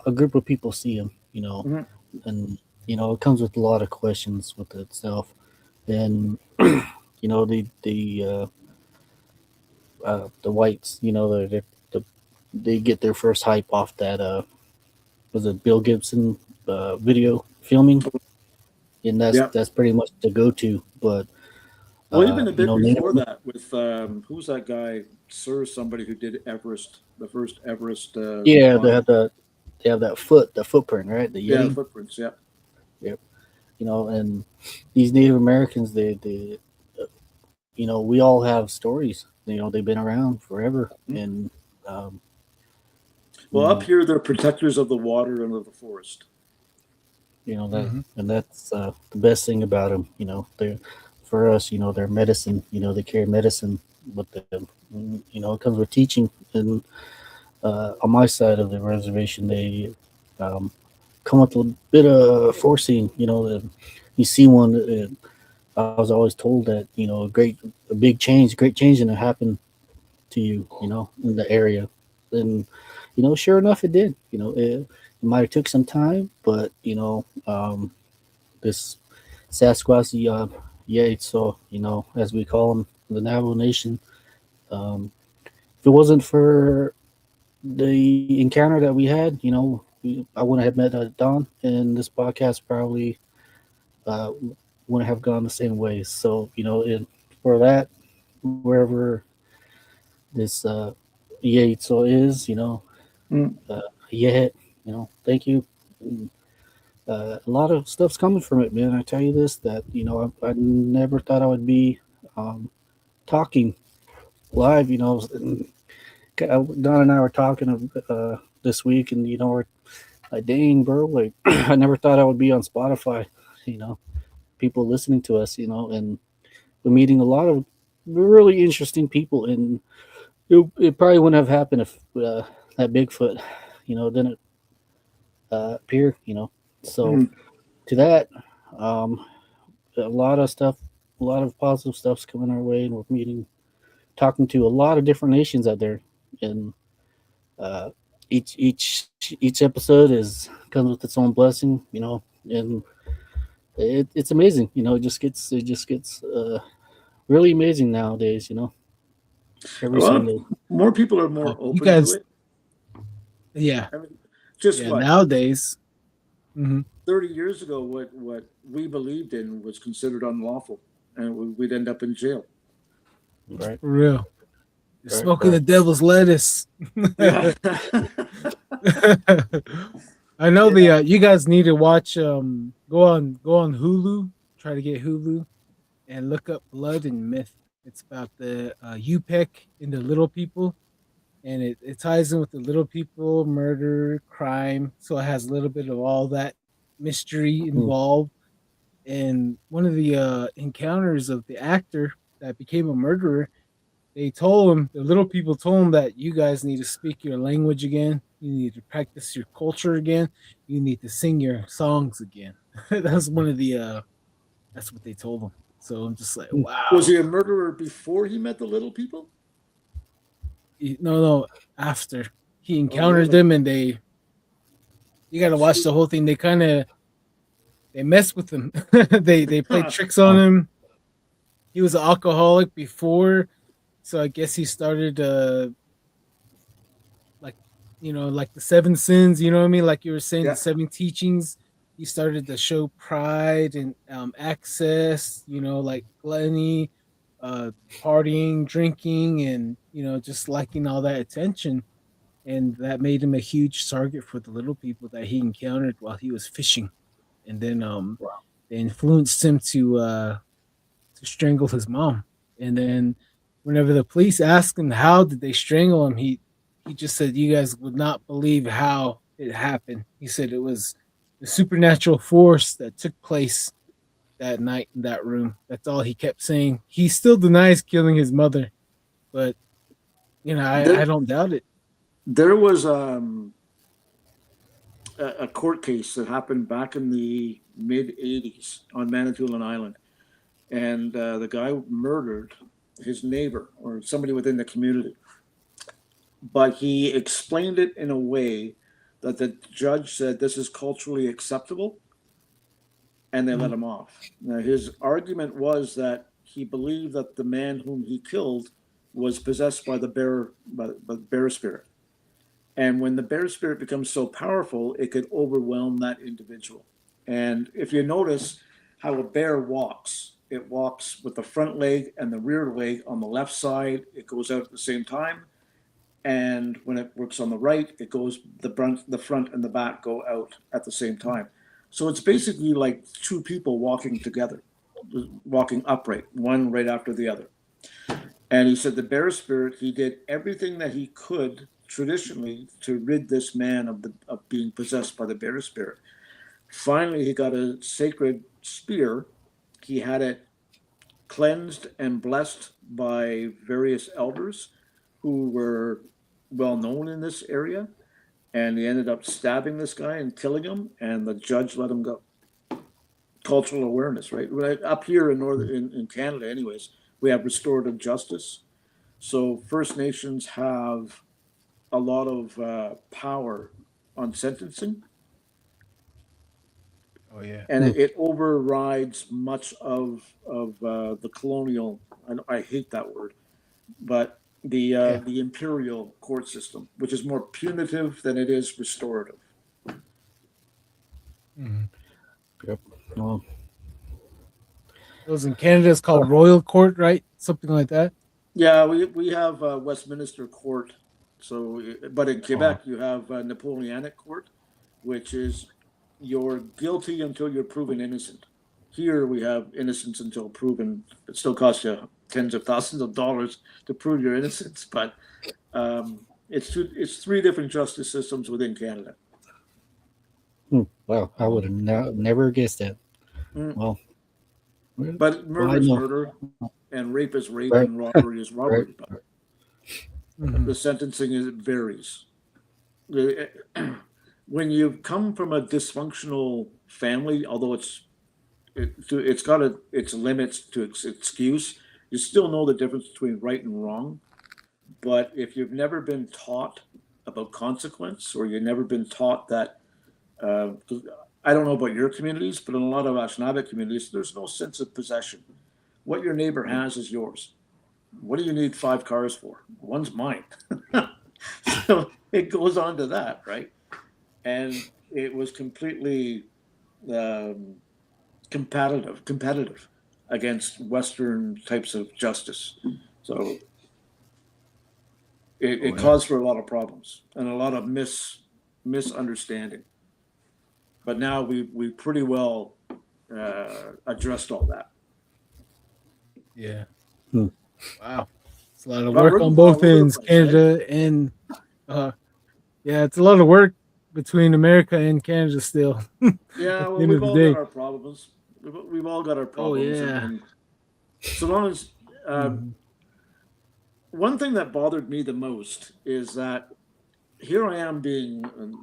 A group of people see them, Mhm. and it comes with a lot of questions with itself. And the whites, they get their first hype off that was it Bill Gibson video filming, and Yeah. that's pretty much the go to. But Well, even a bit Native, before that, with who's that guy, Sir, somebody who did Everest, the first Everest yeah, climb. they have the footprint, right? The Yeah, the Yeti. footprints. Yeah. Yep. And these Native Americans, we all have stories. They've been around forever, Mhm. and Well, up mm, here, they're protectors of the water and of the forest. that Hmm. and that's the best thing about them. They're for us. They're medicine. They carry medicine with them. It comes with teaching. And on my side of the reservation, they um, come with a bit of forcing. You see one. I was always told that great change going to happen to you. In the area, and sure enough, it did. It might have took some time, but this Sasquatch, yeah, so as we call them, the Navajo Nation. If it wasn't for the encounter that we had, I wouldn't have met Don, and this podcast probably uh, wouldn't have gone the same way. So, for that, wherever this Yates is, Mm. uh, yeah, thank you. A lot of stuff's coming from it, man. I tell you this, that I never thought I would be um, talking live. Don and I were talking this week, and we're like, dang, bro, like I never thought I would be on Spotify. You know, people listening to us. And we're meeting a lot of really interesting people, and it probably wouldn't have happened if that Bigfoot, didn't appear. So Mhm. to that, um, a lot of stuff, a lot of positive stuff's coming our way, and we're talking to a lot of different nations out there, and uh, each episode is comes with its own blessing, and it's amazing. It just gets really amazing nowadays. Every Well, Sunday. more people are more You open to guys, it. yeah, I mean, just yeah. what Nowadays, hmm 30 years ago, what we believed in was considered unlawful, and we'd end up in jail. Right, for real, you're right, smoking right. the devil's lettuce. Yeah. I know the Yeah. you guys need to watch go on Hulu, try to get Hulu and look up Blood and Myth. It's about the UPEC and the little people, and it ties in with the little people, murder, crime, so it has a little bit of all that mystery Mm, involved. And one of the encounters of the actor that became a murderer, they told him, the little people told him that you guys need to speak your language again. You need to practice your culture again. You need to sing your songs again. That's one of the that's what they told him. So I'm just like, mm. Was wow. he a murderer before he met the little people? No, no, after he Oh, encountered really? them, and you got to watch So, the whole thing. They mess with him. They played tricks on Wow. him. He was an alcoholic before, so I guess he started like like the seven sins, you know what I mean, like you were saying, the yeah. seven teachings. He started to show pride and access, like gluttony, uh partying, drinking, and just liking all that attention, and that made him a huge target for the little people that he encountered while he was fishing. And then Wow. they influenced him to strangle his mom. And then whenever the police asked him how did they strangle him, he just said, "You guys would not believe how it happened." He said it was the supernatural force that took place that night in that room. That's all he kept saying. He still denies killing his mother, but There, I don't doubt it. there was a court case that happened back in the mid 80s on Manitoulin Island. And the guy murdered his neighbor or somebody within the community. But he explained it in a way that the judge said this is culturally acceptable, and they let Mhm. him off. Now, his argument was that he believed that the man whom he killed was possessed by the bear spirit. And when the bear spirit becomes so powerful, it could overwhelm that individual. And if you notice how a bear walks, it walks with the front leg and the rear leg on the left side. It goes out at the same time. And when it works on the right, it goes the front and the back go out at the same time. So it's basically like two people walking together, walking upright, one right after the other. And he said the bear spirit, he did everything that he could traditionally to rid this man of being possessed by the bear spirit. Finally, he got a sacred spear. He had it cleansed and blessed by various elders who were well known in this area. And he ended up stabbing this guy and killing him, and the judge let him go. Cultural awareness, right? Right up here in in Canada, anyways, we have restorative justice. So First Nations have a lot of power on sentencing, Oh yeah. and Mm, it overrides much of the colonial. I hate that word, but Yeah. the imperial court system, which is more punitive than it is restorative. Mhm. yep. Well, Those in Canada is called Royal Court, right? Something like that. Yeah, we have Westminster Court, so but in uh, Quebec you have Napoleonic Court, which is you're guilty until you're proven innocent. Here we have innocence until proven. It still costs you tens of thousands of dollars to prove your innocence, but It's three different justice systems within Canada. Wow, I would have never guessed that. Mm. Well, But well, murder I is know. murder, and rape is rape, Right, and robbery is right. robbery. But Mhm. the sentencing varies. When you come from a dysfunctional family, although it's got its limits to its excuse, you still know the difference between right and wrong. But if you've never been taught about consequence, or you've never been taught that, 'cause I don't know about your communities, but in a lot of Anishinaabe communities, there's no sense of possession. What your neighbor has is yours. What do you need 5 cars for? One's mine. So it goes on to that, right? And it was completely um, competitive against Western types of justice. So Oh, it yeah. caused for a lot of problems and a lot of misunderstanding. But now we pretty well addressed all that. Yeah. Hmm. Wow. It's a lot of But work we're on going all both over the ends, place, eh? Canada and yeah, it's a lot of work between America and Canada still. Yeah, At the well, end of we've the all got day. our problems. We've all got our Oh problems, yeah. and so long as Mhm. one thing that bothered me the most is that here I am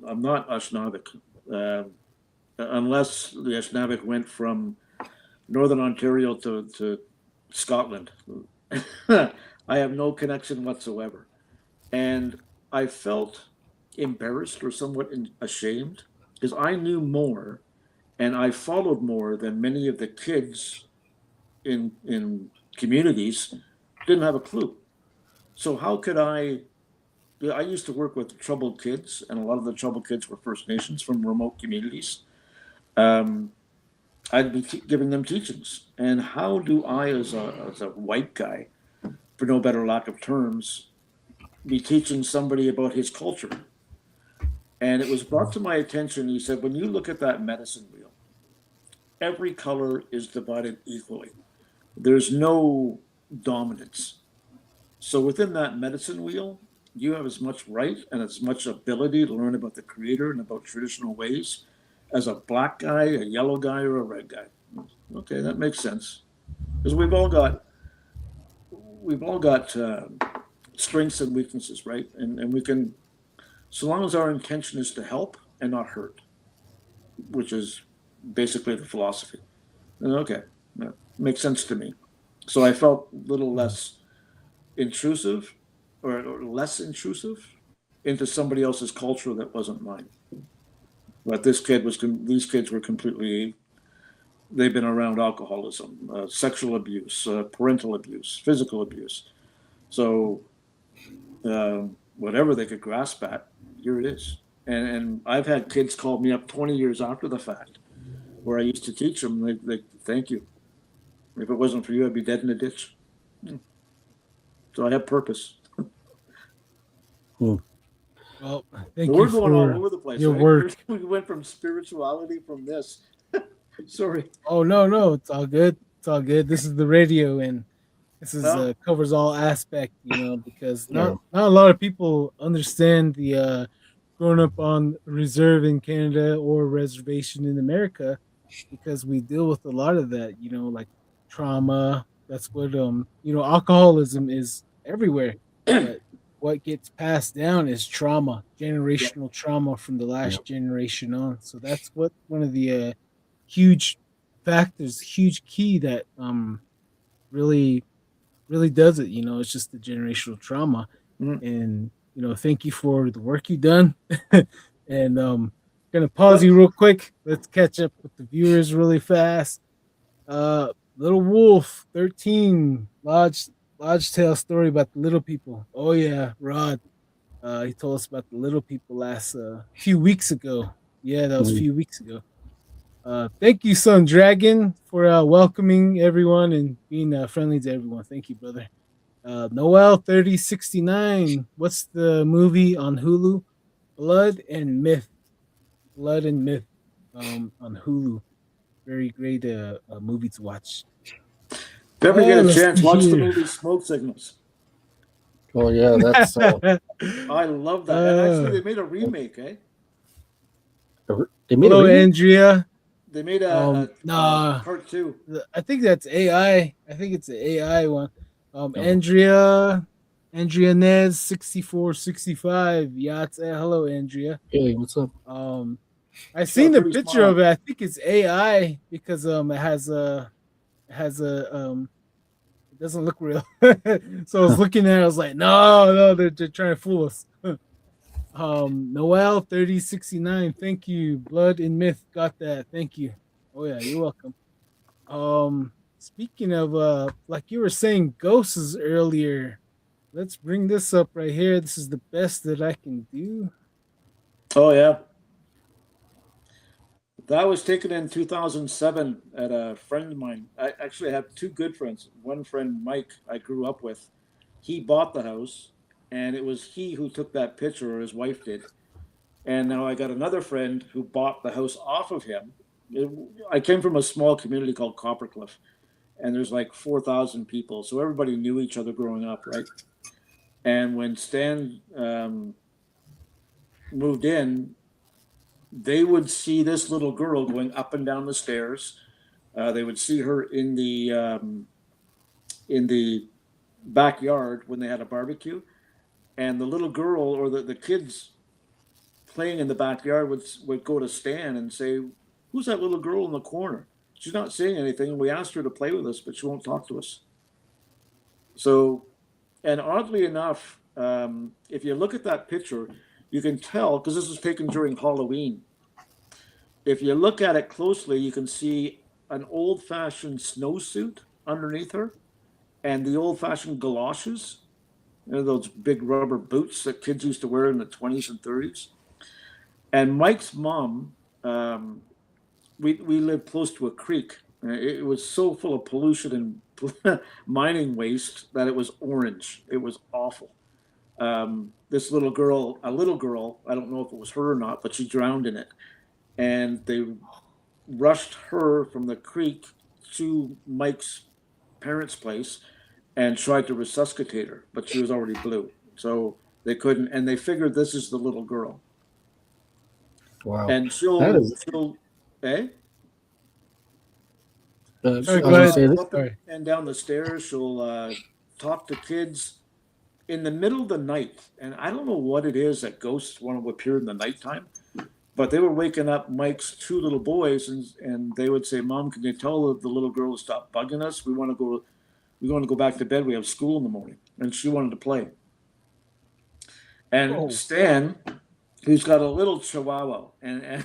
I'm not Ashnavik, unless the Ashnavik went from Northern Ontario to Scotland. I have no connection whatsoever. And I felt embarrassed or somewhat ashamed because I knew more and I followed more than many of the kids in communities didn't have a clue. So how could I used to work with troubled kids, and a lot of the troubled kids were First Nations from remote communities. Um, I'd be giving them teachings. And how do I, as a white guy, for no better lack of terms, be teaching somebody about his culture? And it was brought to my attention. He said, when you look at that medicine wheel, every color is divided equally. There's no dominance. So within that medicine wheel, you have as much right and as much ability to learn about the creator and about traditional ways as a black guy, a yellow guy, or a red guy. Okay, that makes sense because we've all got strengths and weaknesses, right? And we can, so long as our intention is to help and not hurt, which is basically the philosophy. Okay, that makes sense to me. So I felt a little less intrusive or less intrusive into somebody else's culture that wasn't mine. But these kids were completely, they've been around alcoholism, sexual abuse, parental abuse, physical abuse. So whatever they could grasp at, here it is. And I've had kids call me up 20 years after the fact where I used to teach them, they thank you. If it wasn't for you, I'd be dead in a ditch. So I have purpose. Hmm. Well, So thank you we're going all for over the place, your right? work. We went from spirituality from this. Sorry. Oh no, it's all good. It's all good. This is the radio, and this is Well, covers all aspect, because Yeah. not a lot of people understand the growing up on reserve in Canada or reservation in America, because we deal with a lot of that, like trauma. That's what alcoholism is everywhere, but what gets passed down is trauma, yeah. generational trauma from the Yeah. last generation on. So that's what one of the huge factors, huge key that really really does it. It's just the generational trauma. Mhm. And thank you for the work you've done. And gonna pause But you real quick. Let's catch up with the viewers really fast. Uh, Little Wolf 13 Lodge Tale story about the little people. Oh yeah, Rod. He told us about the little people last few weeks ago. Yeah, that was a Hmm. few weeks ago. Thank you, Sun Dragon, for welcoming everyone and being friendly to everyone. Thank you, brother. Noel 3069. What's the movie on Hulu? Blood and Myth. Blood and Myth on Hulu. Very great movie to watch. if you ever get a Let's chance, see watch the here. movie Smoke Signals. Oh yeah, that's I love that. And actually, they made a remake, eh? they made a Hello, remake. Andrea. They made a Nah, part two. I think that's AI. I think it's the AI one. No. Andrea Nez 6465. Yeah, hello, Andrea. Hey, what's up? Um, I She's got a seen the pretty picture of smile. it. I think it's AI because it has a it doesn't look real. So I was looking at it, I was like, no, they're trying to fool us. Noel 3069, thank you. Blood and Myth got that. Thank you. Oh yeah, you're welcome. Speaking of like you were saying ghosts earlier, let's bring this up right here. This is the best that I can do. Oh yeah, that was taken in 2007 at a friend of mine. I actually have two good friends. One friend, Mike, I grew up with. He bought the house, and it was he who took that picture, or his wife did. And now I got another friend who bought the house off of him. I came from a small community called Coppercliff, and there's like 4,000 people, so everybody knew each other growing up, right? And when Stan moved in, they would see this little girl going up and down the stairs. They would see her in the backyard when they had a barbecue, and the little girl or the kids playing in the backyard would go to Stan and say, "Who's that little girl in the corner? She's not saying anything. We asked her to play with us, but she won't talk to us." So, and oddly enough, if you look at that picture, you can tell because this was taken during Halloween. If you look at it closely, you can see an old-fashioned snowsuit underneath her and the old-fashioned galoshes, those big rubber boots that kids used to wear in the 20s and 30s. And Mike's mom, we lived close to a creek. It was so full of pollution and mining waste that it was orange. It was awful. This a little girl, I don't know if it was her or not, but she drowned in it. And they rushed her from the creek to Mike's parents' place and tried to resuscitate her, but she was already blue. So they couldn't, and they figured this is the little girl. Wow, And that is. she'll, eh? I Sorry, was go gonna She'll say ahead. this. go up Sorry. and down the stairs. She'll talk to kids in the middle of the night. And I don't know what it is that ghosts want to appear in the nighttime, but they were waking up Mike's two little boys, and they would say, "Mom, can you tell the little girl to stop bugging us? We want to go back to bed. We have school in the morning." And she wanted to play. And Oh, Stan, who's got a little chihuahua, and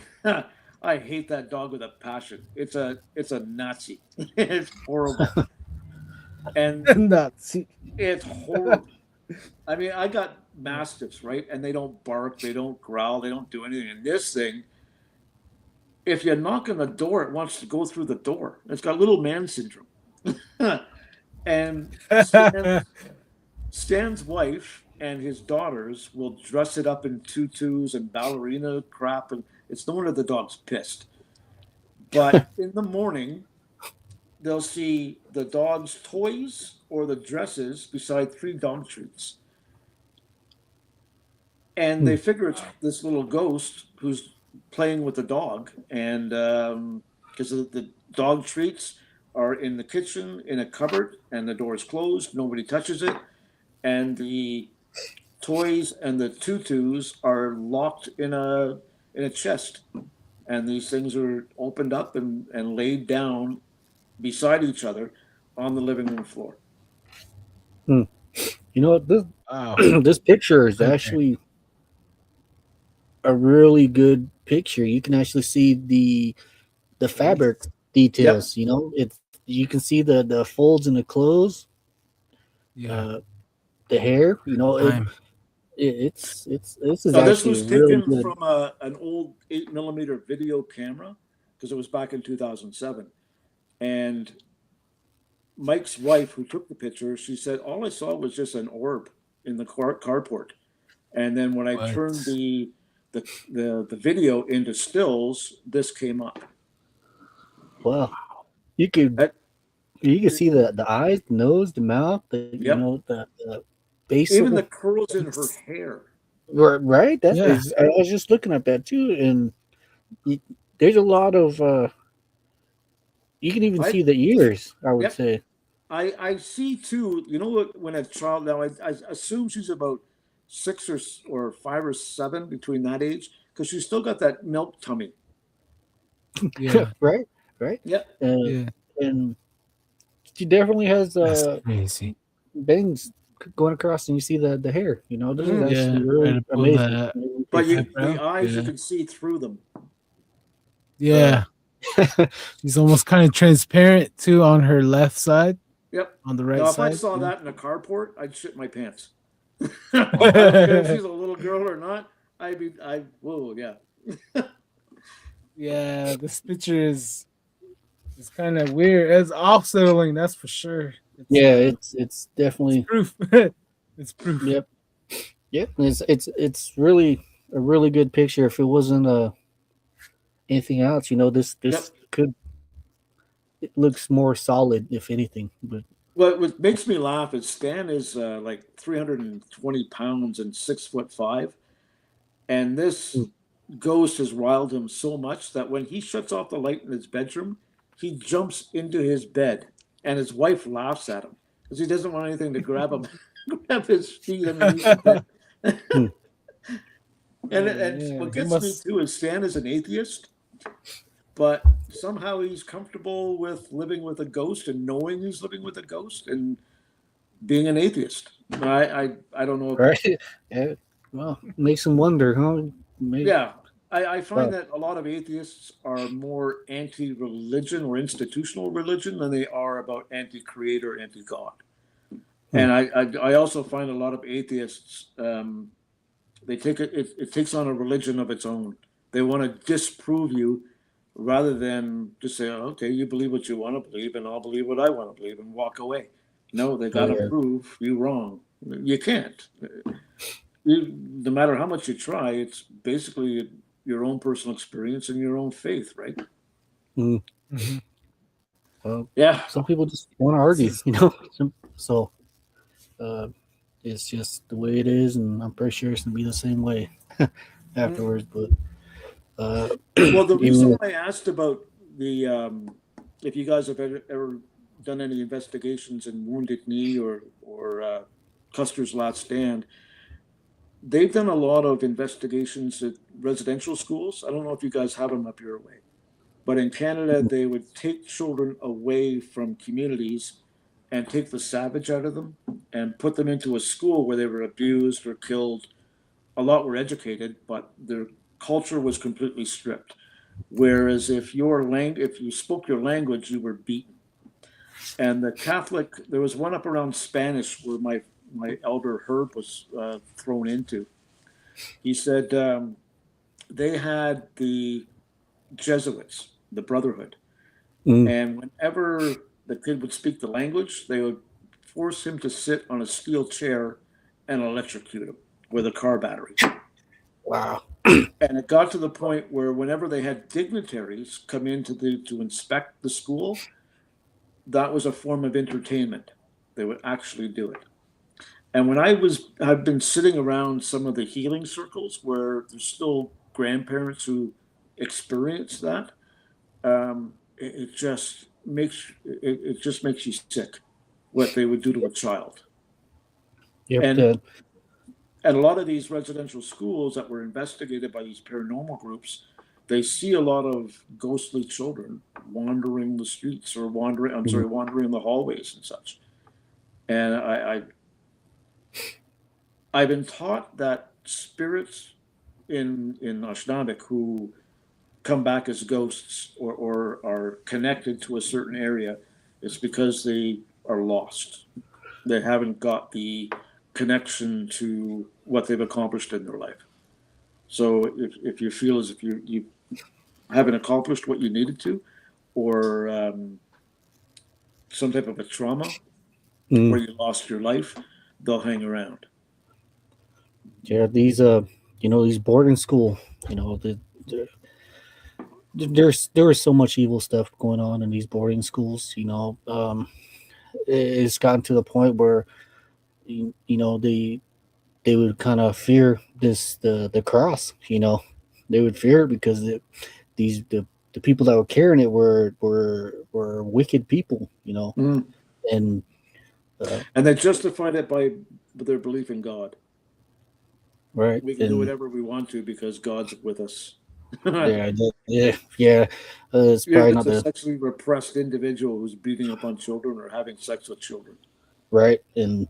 I hate that dog with a passion. It's a Nazi. It's horrible. And Nazi. it's horrible. I mean, I got mastiffs, right? And they don't bark, they don't growl, they don't do anything. And this thing, if you knock on the door, it wants to go through the door. It's got little man syndrome. And Stan's wife and his daughters will dress it up in tutus and ballerina crap, and it's no wonder the dog's pissed. But in the morning, they'll see the dog's toys or the dresses beside three dog treats. And they figure it's this little ghost who's playing with the dog. And because the dog treats are in the kitchen in a cupboard and the door is closed, nobody touches it. And the toys and the tutus are locked in a chest. And these things are opened up and laid down beside each other on the living room floor. You know what? This wow. this picture is Okay. actually a really good picture. You can actually see the fabric Yep. details. You know, it's you can see the folds in the clothes, Yeah. uh, the hair. You know, Time. it's this is Now this actually was really taken good. from an old 8 millimeter video camera because it was back in 2007. And Mike's wife, who took the picture, she said all I saw was just an orb in the carport. And then when I What? turned the video into stills, this came up. Well, you could That, you can see the eyes, the nose, the mouth. You yep. know the base Even of the a curls in her hair. right. That Yeah. is. I was just looking at that too, and y- there's a lot of. You can even I see the ears. I would Yep. say. I see too. You know what? When a child now, I assume she's about 6 or 5 or 7, between that age, because she's still got that milk tummy. Yeah. Right. Right. Yep. Uh, Yeah. and she definitely has That's crazy. bangs going across, and you see the hair. You know, this is Mhm. actually Yeah. Trying really to pull amazing. that But the eyebrow. eyes, you Yeah. can see through them. Yeah. She's almost kind of transparent too on her left side, Yep. on the right Now, if I side. saw Yeah. that in a carport, I'd shit my pants. I don't care if she's a little girl or not. Whoa, yeah. Yeah, this picture is kind of weird. It's off-settling, that's for sure. Yeah, it's It's definitely proof. It's proof. yep, yep. It's really a really good picture. If it wasn't anything else, this Yep. could it looks more solid if anything. But What makes me laugh is Stan is like 320 pounds and 6'5", and this ghost has riled him so much that when he shuts off the light in his bedroom, he jumps into his bed, and his wife laughs at him because he doesn't want anything to grab him, grab his feet underneath the bed. hmm, Oh And man, what he gets me must. too is Stan is an atheist, but somehow he's comfortable with living with a ghost and knowing he's living with a ghost and being an atheist. I don't know. right, yeah. Well, makes them wonder, huh? Maybe, Yeah, I find uh, that a lot of atheists are more anti-religion or institutional religion than they are about anti-creator, anti-God. hmm, And I also find a lot of atheists, they take it takes on a religion of its own. They want to disprove you rather than just say, "Oh, okay, you believe what you want to believe, and I'll believe what I want to believe and walk away." No, they oh got to yeah, prove you wrong. You can't. No matter how much you try, it's basically your own personal experience and your own faith, right? mm, Mhm. well, Yeah. some people just want to This argue, is so uh, it's just the way it is, and I'm pretty sure it's gonna be the same way afterwards. But well. The reason even why I asked about the if you guys have ever done any investigations in Wounded Knee or Custer's Last Stand, they've done a lot of investigations at residential schools. I don't know if you guys have them up your way, but in Canada, they would take children away from communities and take the savage out of them and put them into a school where they were abused or killed. A lot were educated, but their culture was completely stripped. Whereas if you spoke your language, you were beaten. And the Catholic, there was one up around Spanish where my elder Herb was thrown into. He said they had the Jesuits, the Brotherhood, mm, and whenever the kid would speak the language, they would force him to sit on a steel chair and electrocute him with a car battery. wow, And it got to the point where whenever they had dignitaries come in to inspect the school, that was a form of entertainment. They would actually do it. And I've been sitting around some of the healing circles where there's still grandparents who experience that. It just makes you sick what they would do to a child. yep, And at a lot of these residential schools that were investigated by these paranormal groups, they see a lot of ghostly children wandering the streets or wandering the hallways and such. And I've been taught that spirits in Ashnavik who come back as ghosts or are connected to a certain area, it's because they are lost. They haven't got the connection to what they've accomplished in their life. So if you feel as if you haven't accomplished what you needed to, or some type of a trauma mm, where you lost your life, they'll hang around. yeah. These boarding school, the there was so much evil stuff going on in these boarding schools. It's gotten to the point where they would kind of fear the cross. They would fear it because these the people that were carrying it were wicked people. Mm. And uh, And they justified it by their belief in God. right, We can do and whatever we want to because God's with us. Yeah, yeah. It's probably it's not a the sexually repressed individual who's beating up on children or having sex with children. right, and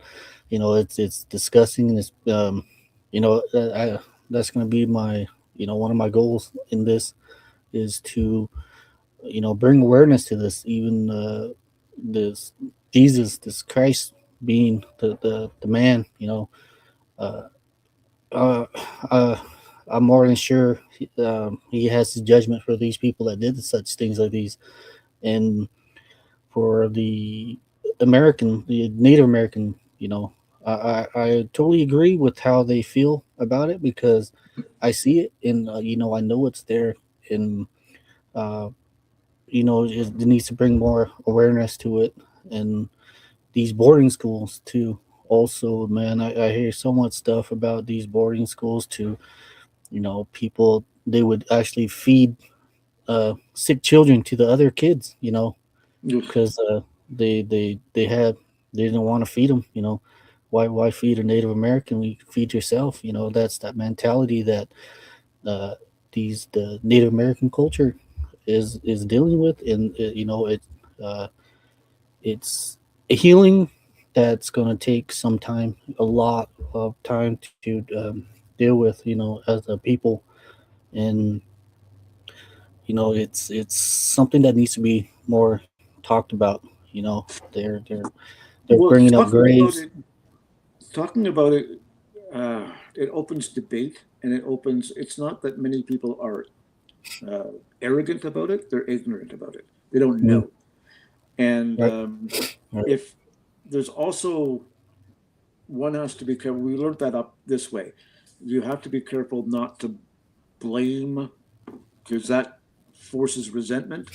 it's disgusting. And it's that's going to be my one of my goals in this is to bring awareness to this, even this Jesus, this Christ being the man. Uh, uh, uh, I'm more than sure he has his judgment for these people that did such things like these, and for the Native American. I totally agree with how they feel about it because I see it, and I know it's there, and uh, it needs to bring more awareness to it, and these boarding schools too. Also, man, I hear so much stuff about these boarding schools too. People they would actually feed sick children to the other kids. Oof. Because they didn't want to feed them. Why feed a Native American? We feed yourself. That's that mentality that uh, the Native American culture is dealing with, and uh, it's a healing that's going to take some time, a lot of time to deal with, as a people, and it's something that needs to be more talked about. They're Well, bringing up graves. talking about it, it opens debate and it opens. It's not that many people are uh, arrogant about it; they're ignorant about it. They don't Mm, know. And right, right. if there's also one has to be careful. We learned that up this way. You have to be careful not to blame because that forces resentment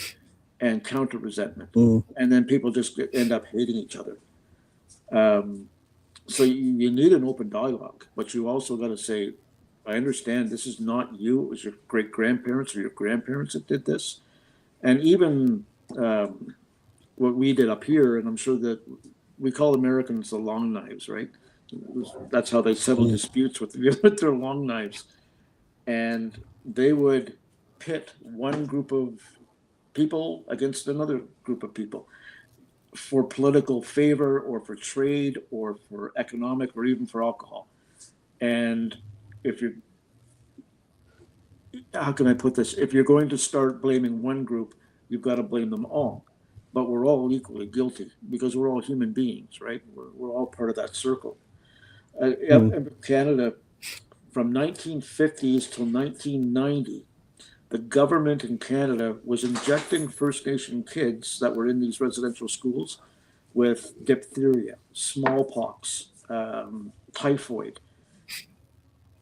and counter resentment, Mm, and then people just end up hating each other. Um, so you need an open dialogue, but you also got to say, I understand this is not you. It was your great grandparents or your grandparents that did this, and even um, what we did up here, and I'm sure that we call Americans the long knives, right? That's how they settle mm, disputes with with their long knives, and they would pit one group of people against another group of people for political favor or for trade or for economic or even for alcohol. And if you're, how can I put this? If you're going to start blaming one group, you've got to blame them all. But we're all equally guilty because we're all human beings, right? We're all part of that circle. mm. In Canada, from 1950s till 1990, the government in Canada was injecting First Nation kids that were in these residential schools with diphtheria, smallpox, typhoid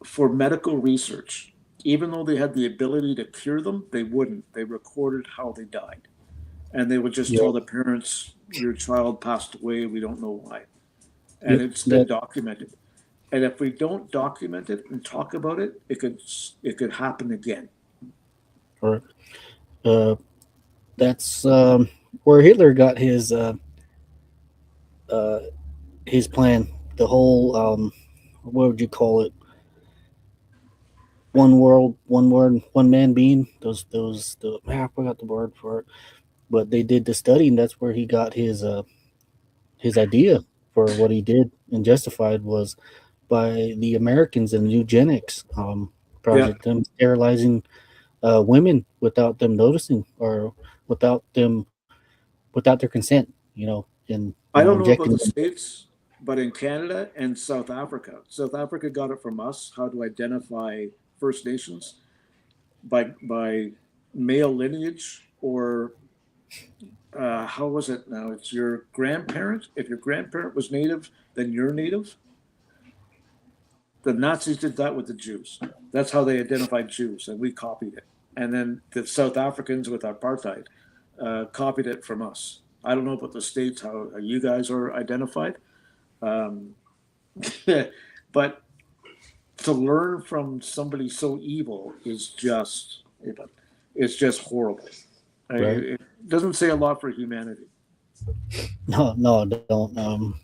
for medical research. Even though they had the ability to cure them, they wouldn't. They recorded how they died. And they would just tell Yep, the parents, your child passed away, we don't know why. And yep. it's been That documented. And if we don't document it and talk about it, it could happen again. or that's where Hitler got uh, his plan. The whole what would you call it? One world, one word, one man being. I forgot the word for it, but they did the study, and that's where he got his idea for what he did and justified was by the Americans and the eugenics Yeah. project, them sterilizing women without them noticing or without them without their consent, and I don't know about injecting the them. States, but in Canada and South Africa, South Africa got it from us how to identify First Nations by male lineage or how was it now? It's your grandparent. If your grandparent was native, then you're native. The Nazis did that with the Jews. That's how they identified Jews, and we copied it. And then the South Africans with apartheid copied it from us. I don't know about the States, how you guys are identified, um, But to learn from somebody so evil is just, it's just horrible. Right? It doesn't say a lot for humanity. No, no, don't.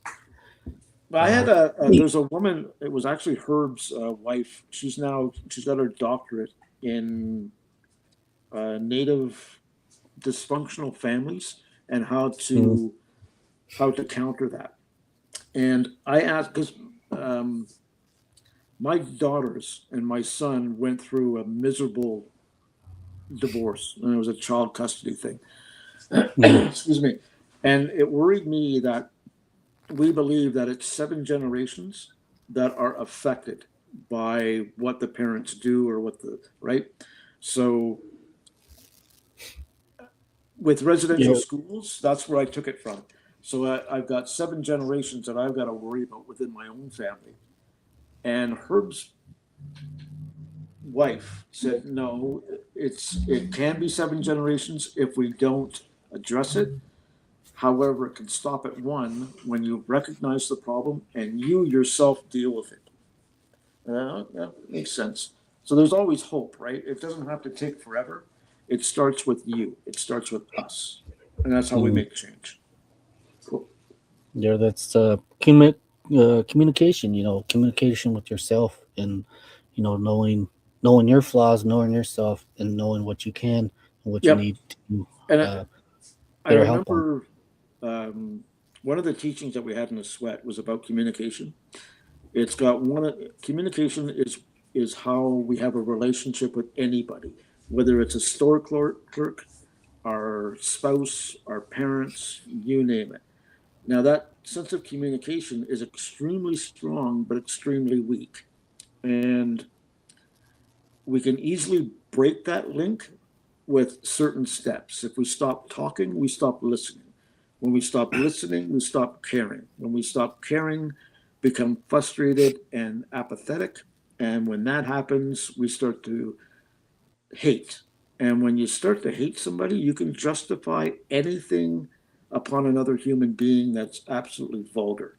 I had Me. there's a woman, it was actually Herb's wife. She's got her doctorate in native dysfunctional families and Mm, how to counter that. And I asked because um, my daughters and my son went through a miserable divorce, and it was a child custody thing. mm, Excuse me. And it worried me that we believe that it's 7 generations that are affected by what the parents do or what the right. So with residential yeah. schools, that's where I took it from. So I've got 7 generations that I've got to worry about within my own family. And Herb's wife said, no, it can be 7 generations if we don't address it. However, it can stop at one when you recognize the problem and you yourself deal with it. That makes sense. So there's always hope, right? It doesn't have to take forever. It starts with you. It starts with us, and that's how we Mm, make change. Cool. yeah, that's communication. Communication with yourself, and knowing your flaws, knowing yourself, and knowing what you can and what you Yep. need to And uh, I get our help on. remember um, one of the teachings that we had in the sweat was about communication. It's got communication is how we have a relationship with anybody, whether it's a store clerk, our spouse, our parents, you name it. Now, that sense of communication is extremely strong, but extremely weak. And we can easily break that link with certain steps. If we stop talking, we stop listening. When we stop listening, we stop caring. When we stop caring, become frustrated and apathetic. And when that happens, we start to hate. And when you start to hate somebody, you can justify anything upon another human being that's absolutely vulgar.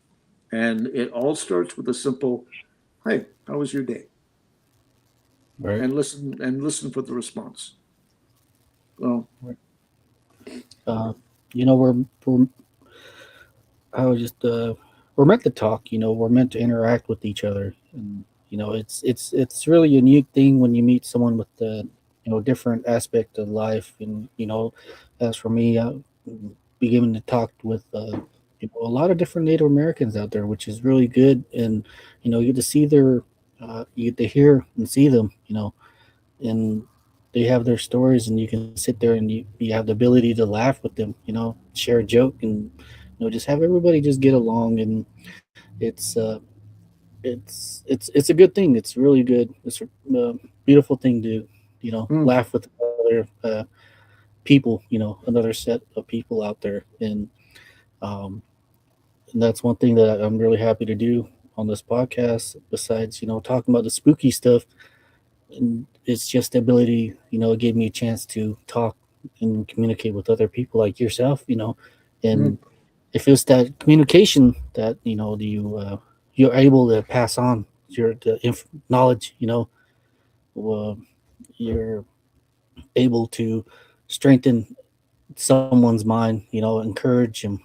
And it all starts with a simple, "Hey, how was your day?" Right. And listen for the response. Well, Uh, we're I was just we're meant to talk. We're meant to interact with each other, and it's really a unique thing when you meet someone with the different aspect of life. And as for me, I beginning to talk with a lot of different Native Americans out there, which is really good. And you get to see you get to hear and see them. And they have their stories, and you can sit there and you have the ability to laugh with them, share a joke, and just have everybody just get along. And it's a good thing. It's really good. It's a beautiful thing to hmm. laugh with other people, another set of people out there. Um, and that's one thing that I'm really happy to do on this podcast, besides talking about the spooky stuff. And it's just the ability, it gave me a chance to talk and communicate with other people like yourself, Hmm. and if it's that communication that you're able to pass on knowledge, uh, you're able to strengthen someone's mind, encourage them,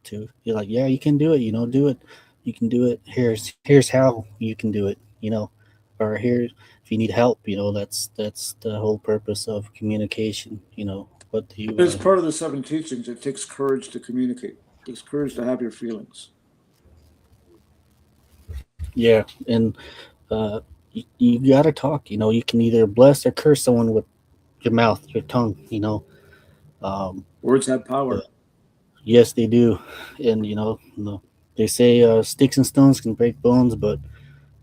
to be like, yeah, you can do it, do it, you can do it. Here's how you can do it, or here if you need help, that's the whole purpose of communication. What do you It's part of the 7 teachings. It takes courage to communicate. It takes courage to have your feelings. Yeah, and you got to talk. You can either bless or curse someone with your mouth, your tongue. Um, Words have uh, power. yes, they do. And they say sticks and stones can break bones, but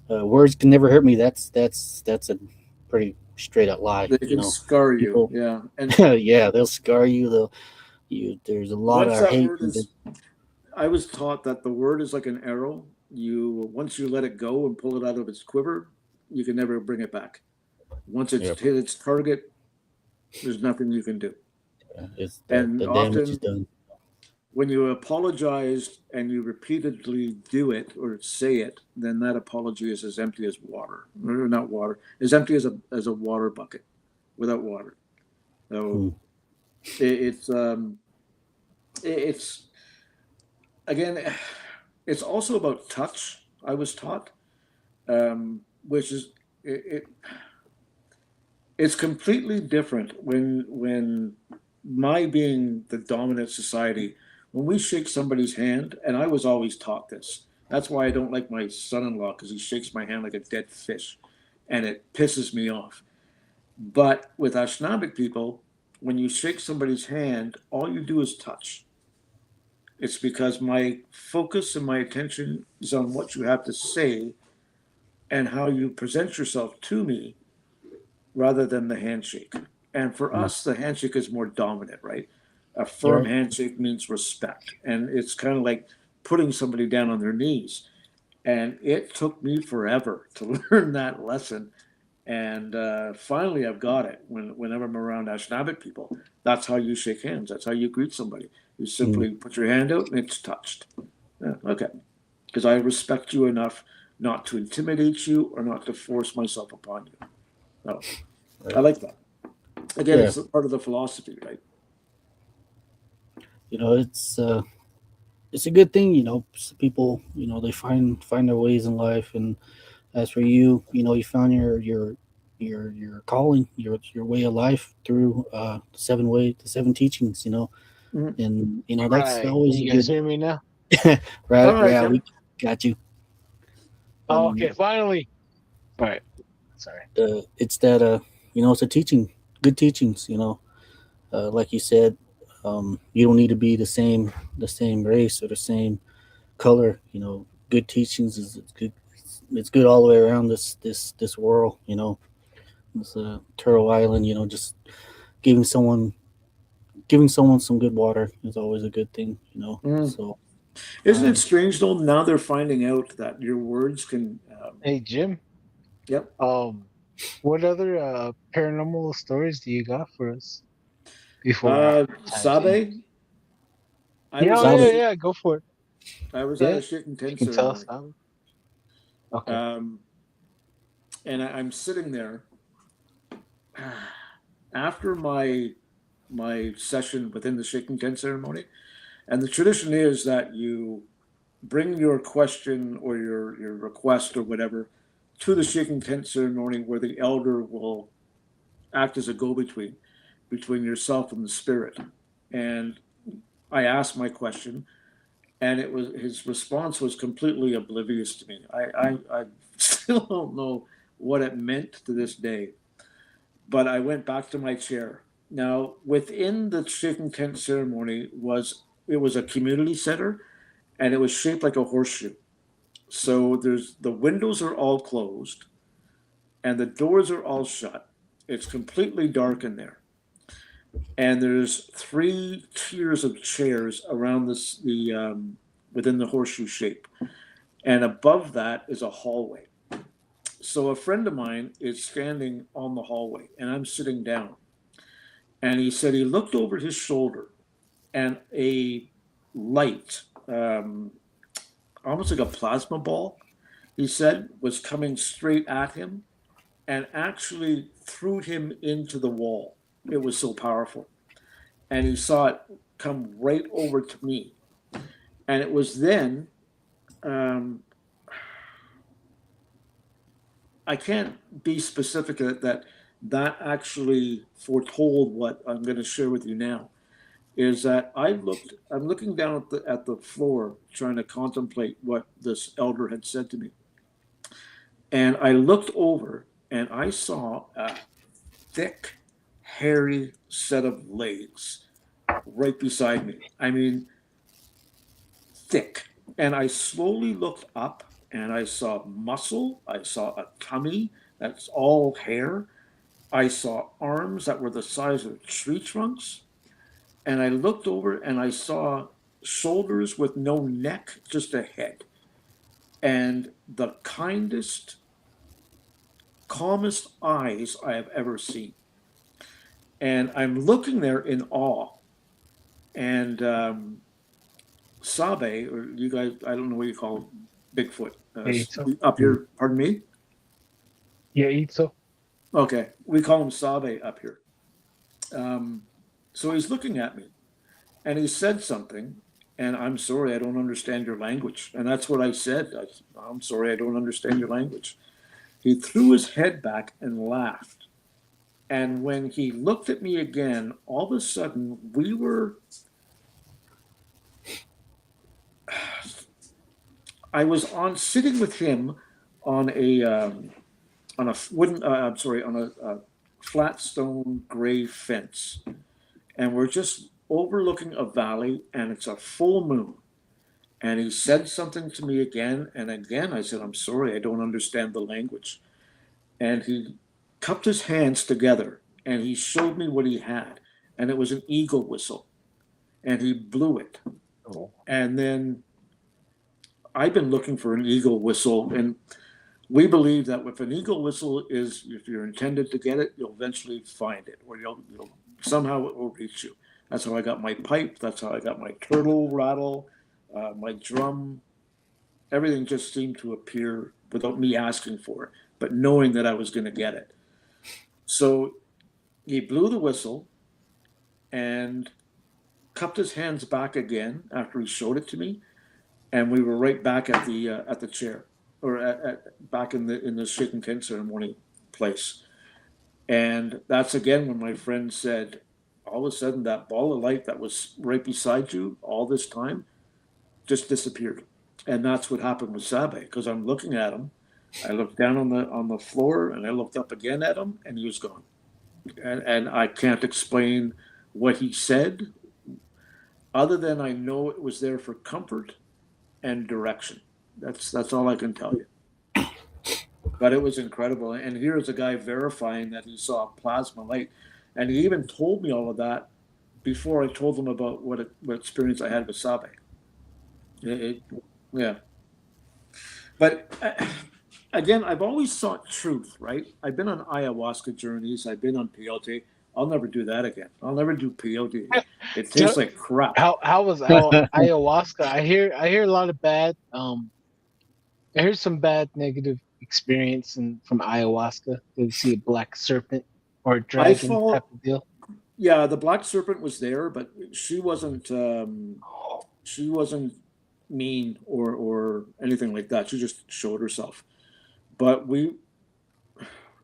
words can never hurt me. That's a pretty straight up lie. They can scar you. People, Yeah. And yeah, they'll scar you. There's a lot once of that hate. word is, I was taught that the word is like an arrow. Once you let it go and pull it out of its quiver, you can never bring it back. Once it's Yep. hit its target, there's nothing you can do. It's And the damage is often done. when you apologize and you repeatedly do it or say it, then that apology is as empty as water, or not water, as empty as a water bucket without water. Hmm. So it's it's again, it's also about touch. I was taught, which is it it's completely different when my being the dominant society, when we shake somebody's hand, and I was always taught this. That's why I don't like my son-in-law, because he shakes my hand like a dead fish, and it pisses me off. But with Ashtanabic people, when you shake somebody's hand, all you do is touch. It's because my focus and my attention is on what you have to say and how you present yourself to me rather than the handshake. And for Hmm. us, the handshake is more dominant, right? A You're firm right. handshake means respect. And it's kind of like putting somebody down on their knees. And it took me forever to learn that lesson. And finally, I've got it. Whenever I'm around Ashnavik people, that's how you shake hands. That's how you greet somebody. You Hmm. simply put your hand out and it's touched. Yeah, okay. Because I respect you enough not to intimidate you or not to force myself upon you. No, I Right. like that. Again, Yeah. it's part of the philosophy, right? You know, it's a good thing. You know, people. You know, they find their ways in life, and as for you, you know, you found your calling, your way of life through the seven teachings. You know, Mhm. and you know All that's right. Can always a you guys good. hear me now? All Right? right, Yeah, Kim. we got you. Oh, And okay. Finally. All right. Sorry. it's that you know, it's a teaching, good teachings. You know, like you said, you don't need to be the same race or the same color. You know, good teachings is it's good. It's good all the way around this world. You know, this Turtle Island. You know, just giving someone giving someone some good water is always a good thing. You know, Mm. so Isn't it um, strange though? Now they're finding out that your words can. Hey, Jim. Yep. Um, what other paranormal stories do you got for us before time's in? Sabe, I Yeah, was oh, at a yeah, Sabe. yeah. Go for it. I was at Yeah, a shaken if you tent can tell us ceremony, how. Okay. um, and I'm sitting there after my session within the shaking tent ceremony, and the tradition is that you bring your question or your request or whatever to the shaking tent ceremony, where the elder will act as a go between yourself and the spirit. And I asked my question, and it was his response was completely oblivious to me. I still don't know what it meant to this day. But I went back to my chair. Now, within the chicken tent ceremony was a community center, and it was shaped like a horseshoe. So there's the windows are all closed, and the doors are all shut. It's completely dark in there, and there's three tiers of chairs around this the within the horseshoe shape, and above that is a hallway. So a friend of mine is standing on the hallway, and I'm sitting down. And he said he looked over his shoulder, and a light, almost like a plasma ball, he said, was coming straight at him and actually threw him into the wall. It was so powerful. And he saw it come right over to me. And it was then, um, I can't be specific that actually foretold what I'm going to share with you now. Is that I'm looking down at the floor trying to contemplate what this elder had said to me. And I looked over and I saw a thick, hairy set of legs right beside me. I mean, thick. And I slowly looked up and I saw muscle. I saw a tummy that's all hair. I saw arms that were the size of tree trunks. And I looked over and I saw shoulders with no neck, just a head. And the kindest, calmest eyes I have ever seen. And I'm looking there in awe. And Sabe, or you guys, I don't know what you call Bigfoot. Ito. Up here, pardon me? Yeah, Ito. Okay, we call him Sabe up here. So he's looking at me, and he said something, and I'm sorry, I don't understand your language. And that's what I said. I'm sorry, I don't understand your language. He threw his head back and laughed. And when he looked at me again, all of a sudden I was on sitting with him on a wooden, I'm sorry, on a flat stone gray fence, and we're just overlooking a valley, and it's a full moon. And he said something to me again, and again I said, "I'm sorry, I don't understand the language." And he cupped his hands together, and he showed me what he had, and it was an eagle whistle, and he blew it. Oh. And then I've been looking for an eagle whistle, and we believe that if an eagle whistle is, if you're intended to get it, you'll eventually find it, or you'll somehow it will reach you. That's how I got my pipe. That's how I got my turtle rattle, my drum. Everything just seemed to appear without me asking for it, but knowing that I was going to get it. So he blew the whistle and cupped his hands back again after he showed it to me, and we were right back at the chair, or back in the shake and tent ceremony place. And that's again when my friend said, all of a sudden that ball of light that was right beside you all this time just disappeared. And that's what happened with Sabe, because I'm looking at him. I looked down on the floor, and I looked up again at him, and he was gone. And I can't explain what he said, other than I know it was there for comfort and direction. That's all I can tell you. But it was incredible. And here's a guy verifying that he saw a plasma light, and he even told me all of that before I told him about what experience I had with Sabe. Yeah. But again, I've always sought truth, right? I've been on ayahuasca journeys. I've been on peyote. I'll never do that again. I'll never do peyote again. It tastes like crap. How was ayahuasca? I hear a lot of bad. I heard some bad negative experience from ayahuasca. Did you see a black serpent or a I dragon fall. type of deal? Yeah, the black serpent was there, but she wasn't. She wasn't mean or anything like that. She just showed herself. But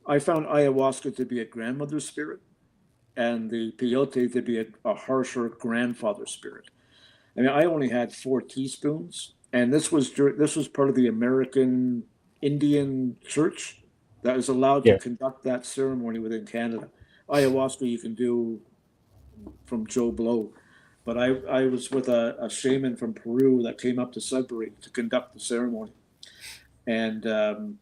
I found ayahuasca to be a grandmother spirit, and the peyote to be a harsher grandfather spirit. I mean, I only had 4 teaspoons, and this was part of the American Indian Church that is allowed to Yeah. conduct that ceremony within Canada. Ayahuasca you can do from Joe Blow, but I was with a shaman from Peru that came up to Sudbury to conduct the ceremony, and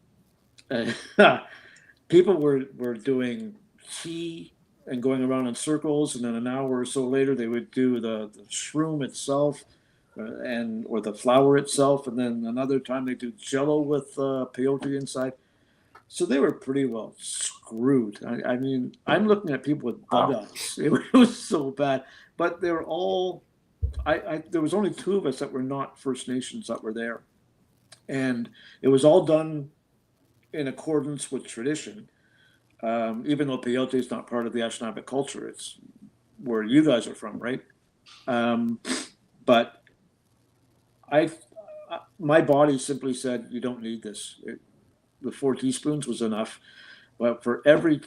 people were doing tea and going around in circles, and then an hour or so later they would do the shroom itself, or the flower itself, and then another time they do jello with peyote inside. So they were pretty well screwed. I mean, I'm looking at people with bug eyes. It was so bad, but they were all. There was only 2 of us that were not First Nations that were there, and it was all done in accordance with tradition. Even though peyote is not part of the Anishinaabe culture, it's where you guys are from, right? But my body simply said, "You don't need this." The 4 teaspoons was enough, but for every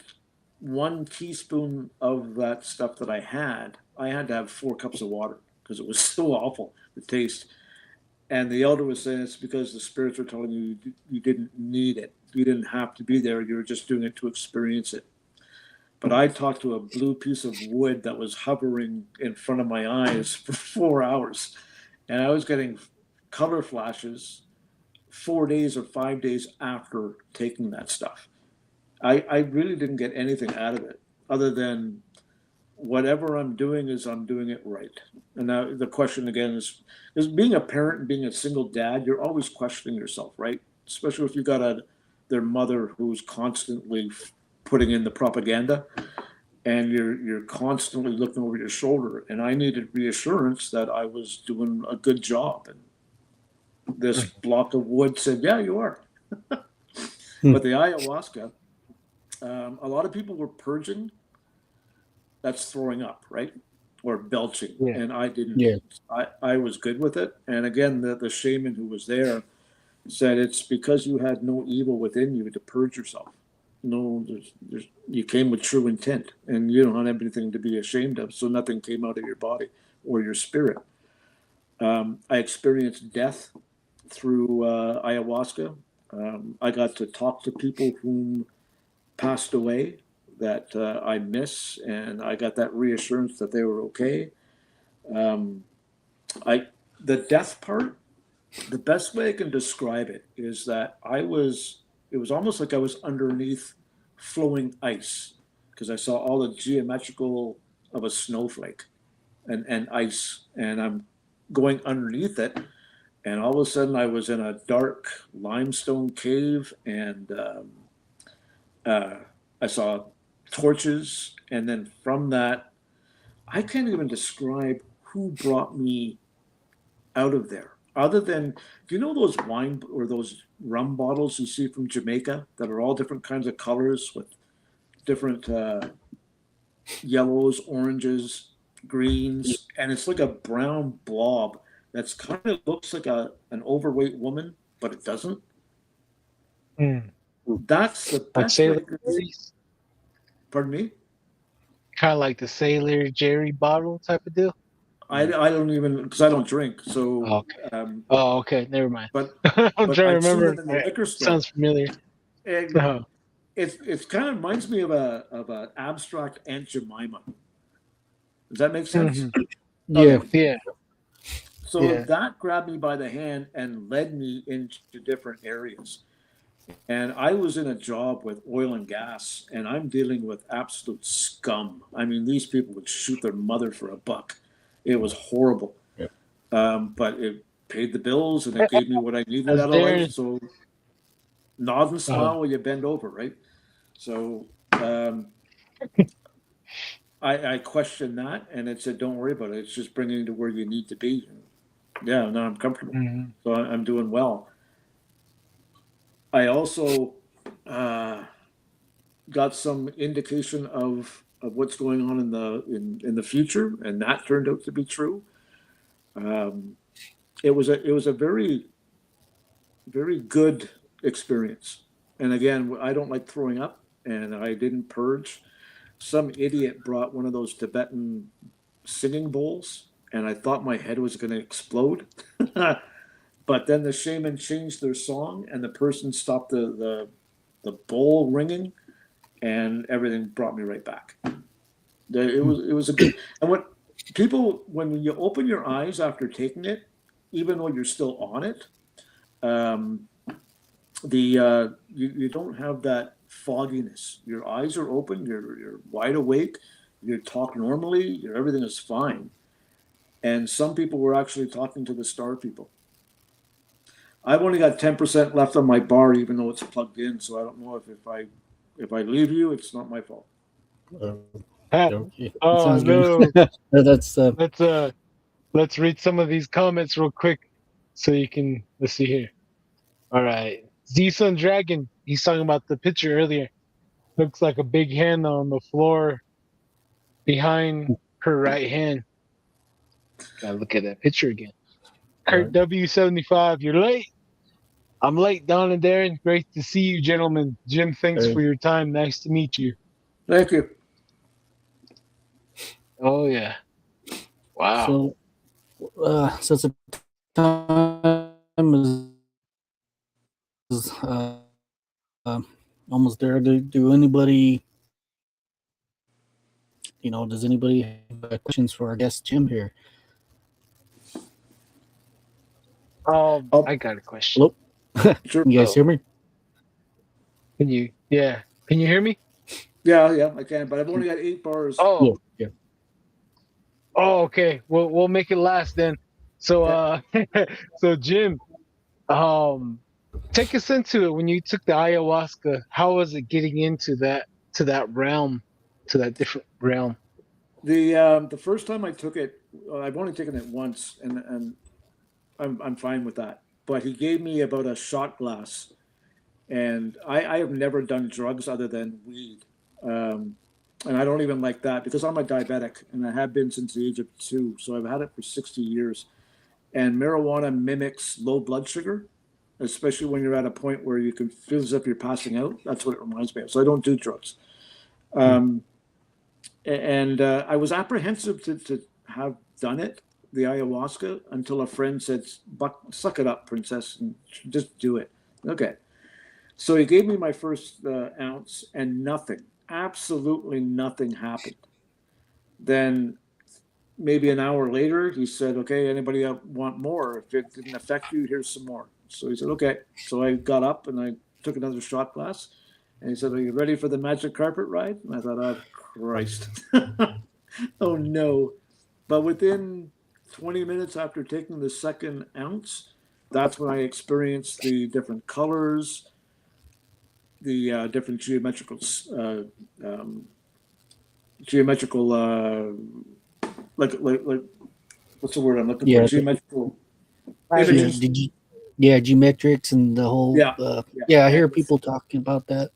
1 teaspoon of that stuff that I had to have 4 cups of water because it was so awful, the taste. And the elder was saying it's because the spirits were telling you didn't need it. You didn't have to be there. You were just doing it to experience it. But I talked to a blue piece of wood that was hovering in front of my eyes for 4 hours. And I was getting color flashes 4 days or 5 days after taking that stuff. I really didn't get anything out of it other than whatever I'm doing it right. And now the question again is being a parent and being a single dad, you're always questioning yourself, right? Especially if you got their mother who's constantly putting in the propaganda. and you're constantly looking over your shoulder. And I needed reassurance that I was doing a good job. And this block of wood said, "Yeah, you are." But the ayahuasca, a lot of people were purging. That's throwing up, right? Or belching. Yeah. And I didn't. Yeah. I was good with it. And again, the shaman who was there said it's because you had no evil within you to purge yourself. No, you came with true intent, and you don't have anything to be ashamed of. So nothing came out of your body or your spirit. I experienced death through ayahuasca. I got to talk to people whom passed away that I miss, and I got that reassurance that they were okay. Um, I the death part. The best way I can describe it is that it was almost like I was underneath flowing ice because I saw all the geometrical of a snowflake and ice, and I'm going underneath it. And all of a sudden, I was in a dark limestone cave, and uh, I saw torches. And then from that, I can't even describe who brought me out of there. Other than, do you know those wine or those rum bottles you see from Jamaica that are all different kinds of colors with different yellows, oranges, greens, and it's like a brown blob that's kind of looks like an overweight woman, but it doesn't. Mm. That's the Like best way. Sailor Jerry's, Pardon me. kind of like the Sailor Jerry bottle type of deal. I don't even because I don't drink. So, Oh, okay. Oh, okay. Never mind. but I'm but trying to I've seen remember. it in the liquor store. Sounds familiar. And Oh. it's kind of reminds me of an abstract Aunt Jemima. Does that make sense? Mhm. Yeah. Yeah. So Yeah. that grabbed me by the hand and led me into different areas. And I was in a job with oil and gas, and I'm dealing with absolute scum. I mean, these people would shoot their mother for a buck. It was horrible. Yeah. But it paid the bills and it gave me what I needed As out of there- life. So nod and smile while you bend over, right? So I questioned that, and it said, "Don't worry about it. It's just bringing you to where you need to be." And yeah, now I'm comfortable, Mhm. so I'm doing well. I also got some indication of what's going on in the future, and that turned out to be true. It was a very very good experience. And again, I don't like throwing up, and I didn't purge. Some idiot brought one of those Tibetan singing bowls, and I thought my head was going to explode. But then the shaman changed their song, and the person stopped the bowl ringing, and everything brought me right back. It was a good. And what people when you open your eyes after taking it, even though you're still on it, um, you don't have that fogginess. Your eyes are open. You're wide awake. You talk normally. Everything is fine. And some people were actually talking to the star people. I've only got 10% left on my bar, even though it's plugged in. So I don't know if I leave you, it's not my fault. Okay. Oh Sounds no. good. That's Let's read some of these comments real quick so you can let's see here. All right. Z-Sun Dragon, he's talking about the picture earlier. Looks like a big hand on the floor behind her right hand. Gotta look at that picture again. Kurt Right. W75, you're late. I'm late, Don and Darren. Great to see you, gentlemen. Jim, thanks Hey. for your time. Nice to meet you. Thank you. Oh yeah. Wow. So since the time is almost there, do anybody, does anybody have questions for our guest Jim here? I got a question. Hello? Sure. You guys hear me? Can you hear me? Yeah, I can, but I've only got 8 bars. Oh, Yeah. oh, okay. We'll make it last then. So so Jim, take us into it when you took the ayahuasca. How was it getting into that realm, to that different realm? The first time I took it, I've only taken it once, and I'm fine with that. But he gave me about a shot glass, and I have never done drugs other than weed, and I don't even like that because I'm a diabetic, and I have been since the age of 2. So I've had it for 60 years. And marijuana mimics low blood sugar, especially when you're at a point where you can feel as if you're passing out. That's what it reminds me of. So I don't do drugs. Um, and I was apprehensive to have done it, the ayahuasca, until a friend said, "Suck it up, princess, and just do it." Okay. So he gave me my first ounce, and nothing, absolutely nothing happened. Then maybe an hour later, he said, "Okay, anybody want more? If it didn't affect you, here's some more." So he said, "Okay." So I got up and I took another shot glass, and he said, "Are you ready for the magic carpet ride?" And I thought, "Oh Christ, oh no!" But within 20 minutes after taking the second ounce, that's when I experienced the different colors, the different uh, um, geometrical, like what's the word I'm looking for? Yeah, Geometrical yeah. images. Did you? Yeah, geometrics and the whole. Yeah, yeah. Yeah, I hear And people talking about that,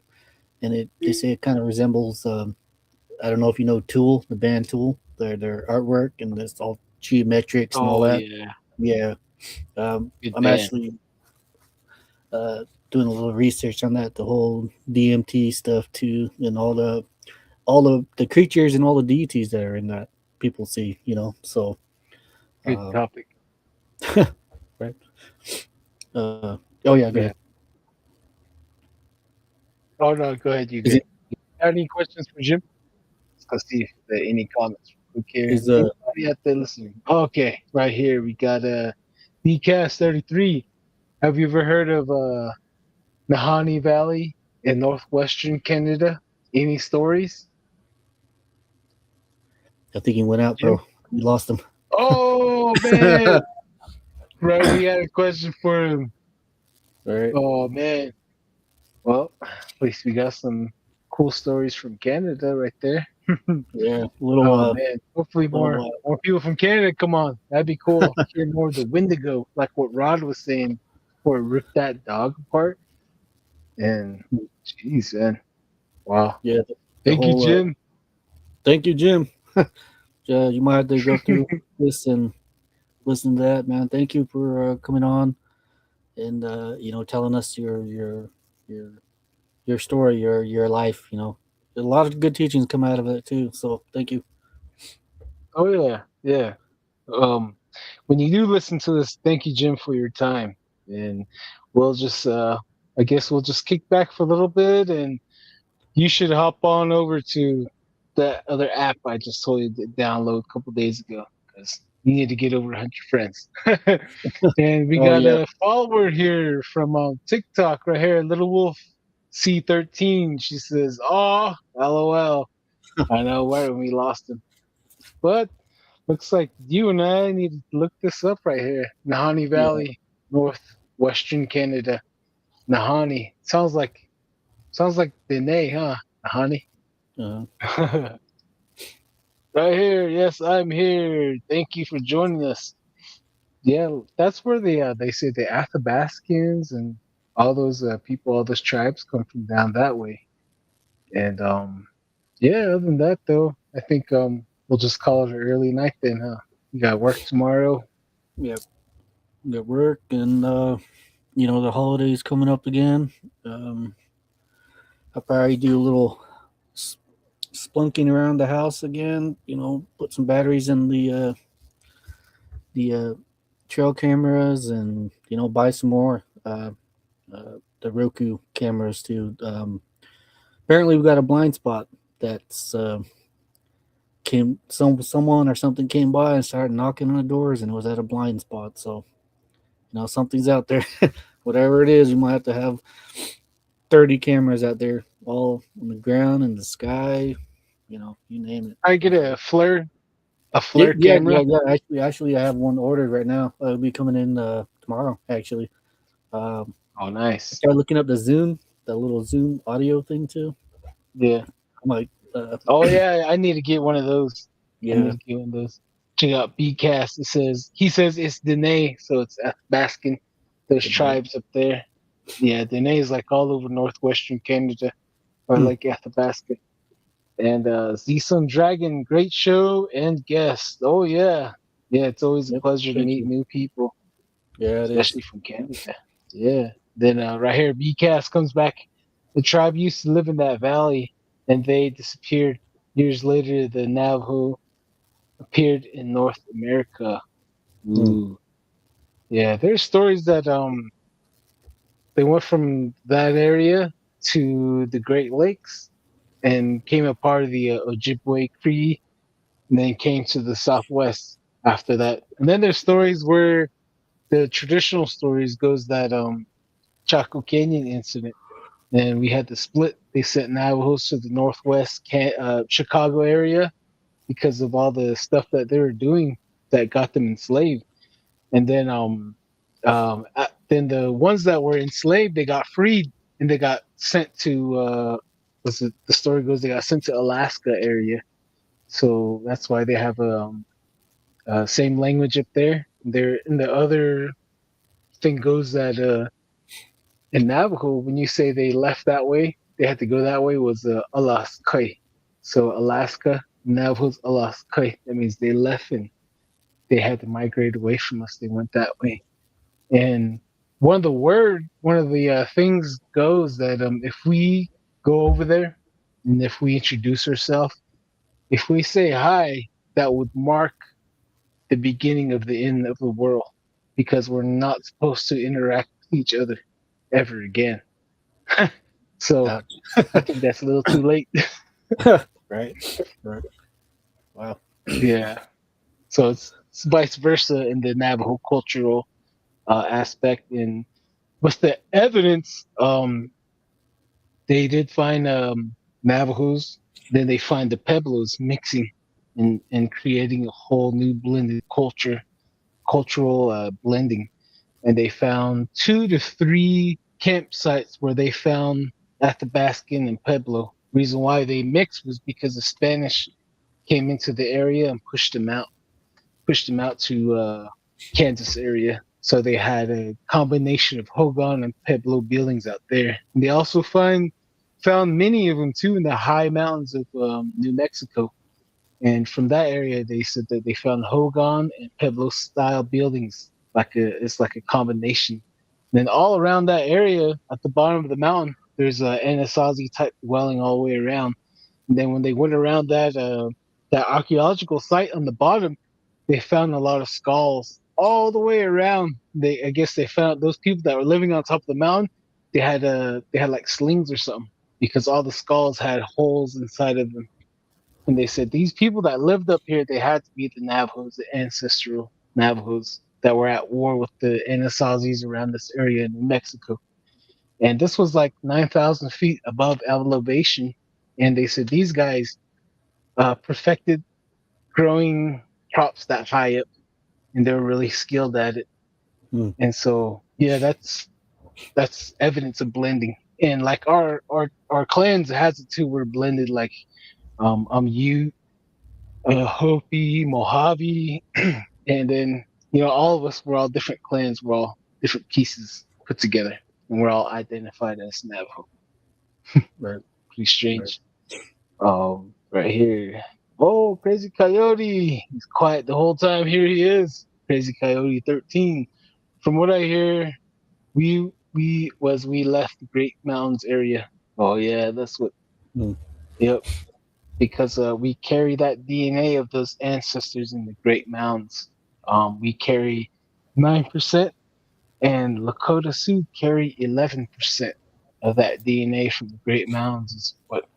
and they the, say it kind of resembles. I don't know if you know Tool, the band Tool, their artwork, and it's all geometrics and all Oh that. yeah, Yeah, good I'm band. actually doing a little research on that, the whole DMT stuff too, and all the creatures and all the deities that are in that people see. So Good uh, topic. right. Oh yeah, go Yeah. ahead. Oh no, go ahead. You Is good? it Any questions for Jim? Let's see if there are any comments from quick here. is Anybody out there listening? Okay, right here we got BCast 33. Have you ever heard of Nahani Valley in northwestern Canada? Any stories, I think he went out, Jim? bro. We lost him. Oh man, right. We had a question for him. All right. Oh man. Well, at least we got some cool stories from Canada right there. Yeah, Oh man, hopefully more little more people from Canada come on. That'd be cool. Hear more of the Wendigo, like what Rod was saying, before it ripped that dog apart. And jeez, man, wow. yeah, the Thank you, whole. Jim. Thank you, Jim. You might have to go through this and listen to that, man. Thank you for coming on and telling us your your story, your life. A lot of good teachings come out of it too. So thank you. Oh yeah, yeah. Um, when you do listen to this, thank you, Jim, for your time. And we'll just, I guess, we'll just kick back for a little bit, and you should hop on over to that other app I just told you to download a couple days ago because you need to get over 100 friends. And we Oh got yeah, a follower here from TikTok right here, Little Wolf C13. She says, "Oh, LOL." I know why we lost him, but looks like you and I need to look this up right here. Nahani yeah. Valley, northwestern Canada. Nahani sounds like Dene, huh? Nahani. Uh, Right here. Yes, I'm here. Thank you for joining us. Yeah, that's where they say the Athabascans and all those people, all those tribes come from down that way. And yeah, other than that though, I think we'll just call it an early night then, huh? You got work tomorrow. yeah. Got work and the holidays coming up again. Um, I'll probably do a little s- splunking around the house again. Put some batteries in the trail cameras and buy some more the Roku cameras too. Apparently, we got a blind spot that's someone or something came by and started knocking on the doors and it was at a blind spot. So something's out there. Whatever it is, you might have to have 30 cameras out there, all on the ground in the sky. You name it. I get a Yeah, flare yeah, yeah, camera. yeah. Actually, I have one ordered right now. It'll be coming in tomorrow. Actually, Oh, I nice. started looking up the little Zoom audio thing too. Yeah. I'm like, Oh yeah, I need to get one of those. I need Yeah. to get one of those. Check out BCast. He says it's Dene, so it's Athabascan. There's Dene. tribes up there. Yeah, Dene is like all over northwestern Canada, or Hmm. like Athabasca. And Z-Sun Dragon, great show and guest. Oh yeah, yeah. It's always a Yep. pleasure to Thank meet you. new people, Yeah, it is. especially from Canada. Yeah. Then right here, BCast comes back. The tribe used to live in that valley, and they disappeared. Years later, the Navajo appeared in North America. Hmm. Ooh. Yeah, there's stories that they went from that area to the Great Lakes and became a part of the Ojibwe Cree, and then came to the Southwest after that. And then there's stories where the traditional stories goes that Chaco Canyon incident, and we had to split. They sent Navajos to the Northwest Chicago area because of all the stuff that they were doing that got them enslaved. And then then the ones that were enslaved, they got freed and they got sent to the story goes they got sent to Alaska area. So that's why they have a same language up there. There, and the other thing goes that in Navajo, when you say they left that way, they had to go that way was Alaska. So Alaska, Navajo's Alaska. That means they left and they had to migrate away from us. They went that way. And one of the things goes that if we go over there and if we introduce ourselves, if we say hi, that would mark the beginning of the end of the world because we're not supposed to interact with each other ever again. So Ouch. I think that's a little too late. Right. Right. Wow. Yeah. So it's vice versa in the Navajo cultural aspect. And with the evidence, they did find Navajos. Then they find the Pueblos mixing and creating a whole new blended cultural blending. And they found 2 to 3 campsites where they found Athabascan and Pueblo. Reason why they mixed was because the Spanish came into the area and pushed them out to Kansas area. So they had a combination of Hogan and Pueblo buildings out there. And they also found many of them too in the high mountains of New Mexico. And from that area, they said that they found Hogan and Pueblo style buildings. It's like a combination. And then all around that area, at the bottom of the mountain, there's a Anasazi type dwelling all the way around. And then when they went around that archaeological site on the bottom, they found a lot of skulls all the way around. I guess they found those people that were living on top of the mountain. They had like slings or something because all the skulls had holes inside of them. And they said these people that lived up here, they had to be the Navajos, the ancestral Navajos that were at war with the Anasazis around this area in New Mexico. And this was like 9,000 feet above elevation. And they said these guys perfected growing crops that high up, and they were really skilled at it. Hmm. And so, yeah, that's evidence of blending. And like our clans has it too. We're blended. Like I'm you, Hopi, Mojave, and then all of us. We're all different clans. We're all different pieces put together, and we're all identified as Navajo. Right. Pretty strange. Right here. Oh, Crazy Coyote. He's quiet the whole time. Here he is. Crazy Coyote 13. From what I hear, we left the Great Mountains area. Oh yeah, that's what. Hmm. Yep. Because we carry that DNA of those ancestors in the Great Mountains. We carry 9%, and Lakota Sioux carry 11% of that DNA from the Great Mountains. Is what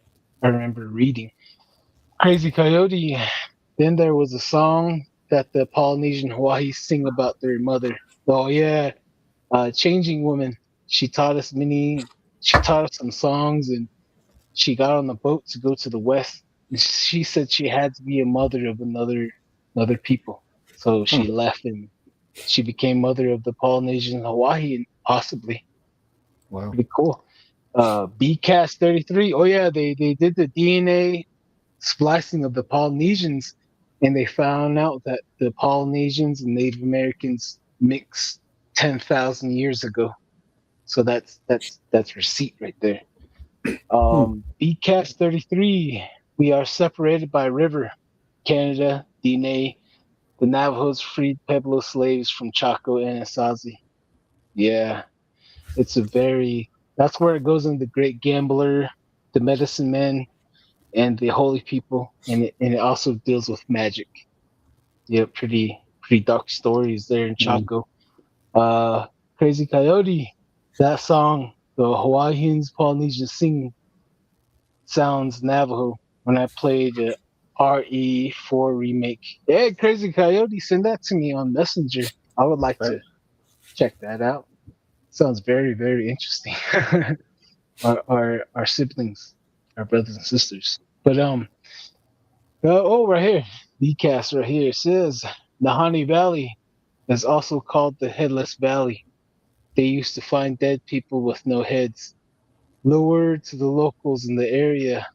I remember reading. Crazy Coyote. Then there was a song that the Polynesian Hawaii sing about their mother. Oh yeah, Changing Woman. She taught us many. She taught us some songs, and she got on the boat to go to the west. And she said she had to be a mother of another people, so Huh. she left and she became mother of the Polynesian Hawaiian, possibly. Wow. Pretty cool. BCast 33. Oh yeah, they did the DNA splicing of the Polynesians, and they found out that the Polynesians and Native Americans mixed 10,000 years ago. So that's receipt right there. Hmm. BCAS 33. We are separated by a river. Canada, DNA. The Navajos freed Pueblo slaves from Chaco and Asazi. Yeah, it's a very. That's where it goes in the Great Gambler, the Medicine Men, and the Holy People, and it also deals with magic. Yeah, pretty dark stories there in Mm. Chaco. Crazy Coyote, that song, the Hawaiians Polynesian sing sounds Navajo when I played the RE4 remake. Hey, Crazy Coyote, send that to me on Messenger. I would like Right. to check that out. Sounds very interesting. Our siblings, our brothers and sisters. But right here, BCAS right here says Nahani Valley is also called the Headless Valley. They used to find dead people with no heads. Lured to the locals in the area.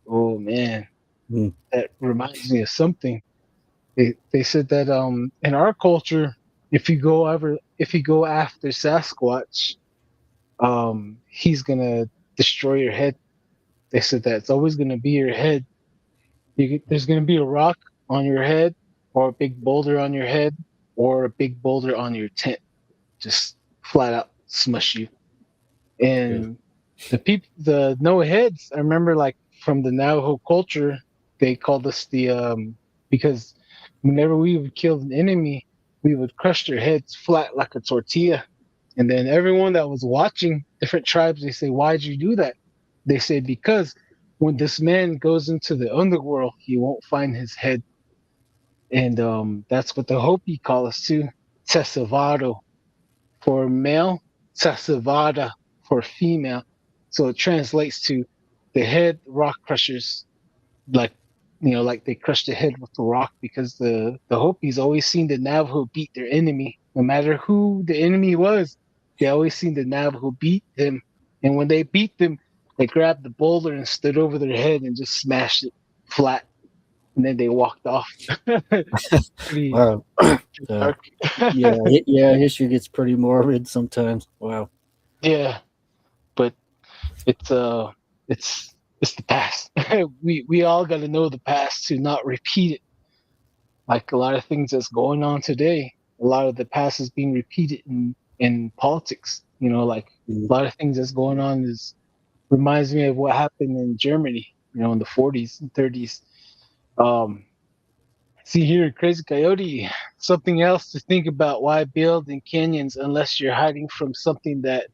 Oh man, Mm. that reminds me of something. They said that in our culture, if you go after Sasquatch, he's gonna destroy your head. They said that it's always gonna be your head. There's gonna be a rock on your head, or a big boulder on your head, or a big boulder on your tent. Just flat out smush you. Yeah. And the no heads, I remember like from the Navajo culture, they called us the because whenever we would kill an enemy, we would crush their heads flat like a tortilla. And then everyone that was watching, different tribes, they say, "Why'd you do that?" They say, "Because when this man goes into the underworld, he won't find his head." And that's what the Hopi call us too. Tesavado for male, Tesavada for female. So it translates to the head rock crushers, like like they crush the head with the rock because the Hopis always seen the Navajo beat their enemy, no matter who the enemy was. They always seen the Navajo beat them, and when they beat them, they grabbed the boulder and stood over their head and just smashed it flat, and then they walked off. pretty, Wow. pretty Uh, dark. yeah, yeah. History gets pretty morbid sometimes. Wow. Yeah, but it's uh it's the past. We all got to know the past to not repeat it. Like a lot of things that's going on today, a lot of the past is being repeated in politics. Like Mm. a lot of things that's going on is reminds me of what happened in Germany. In the 40s and 30s. Um, See here, Crazy Coyote. Something else to think about: why build in canyons unless you're hiding from something that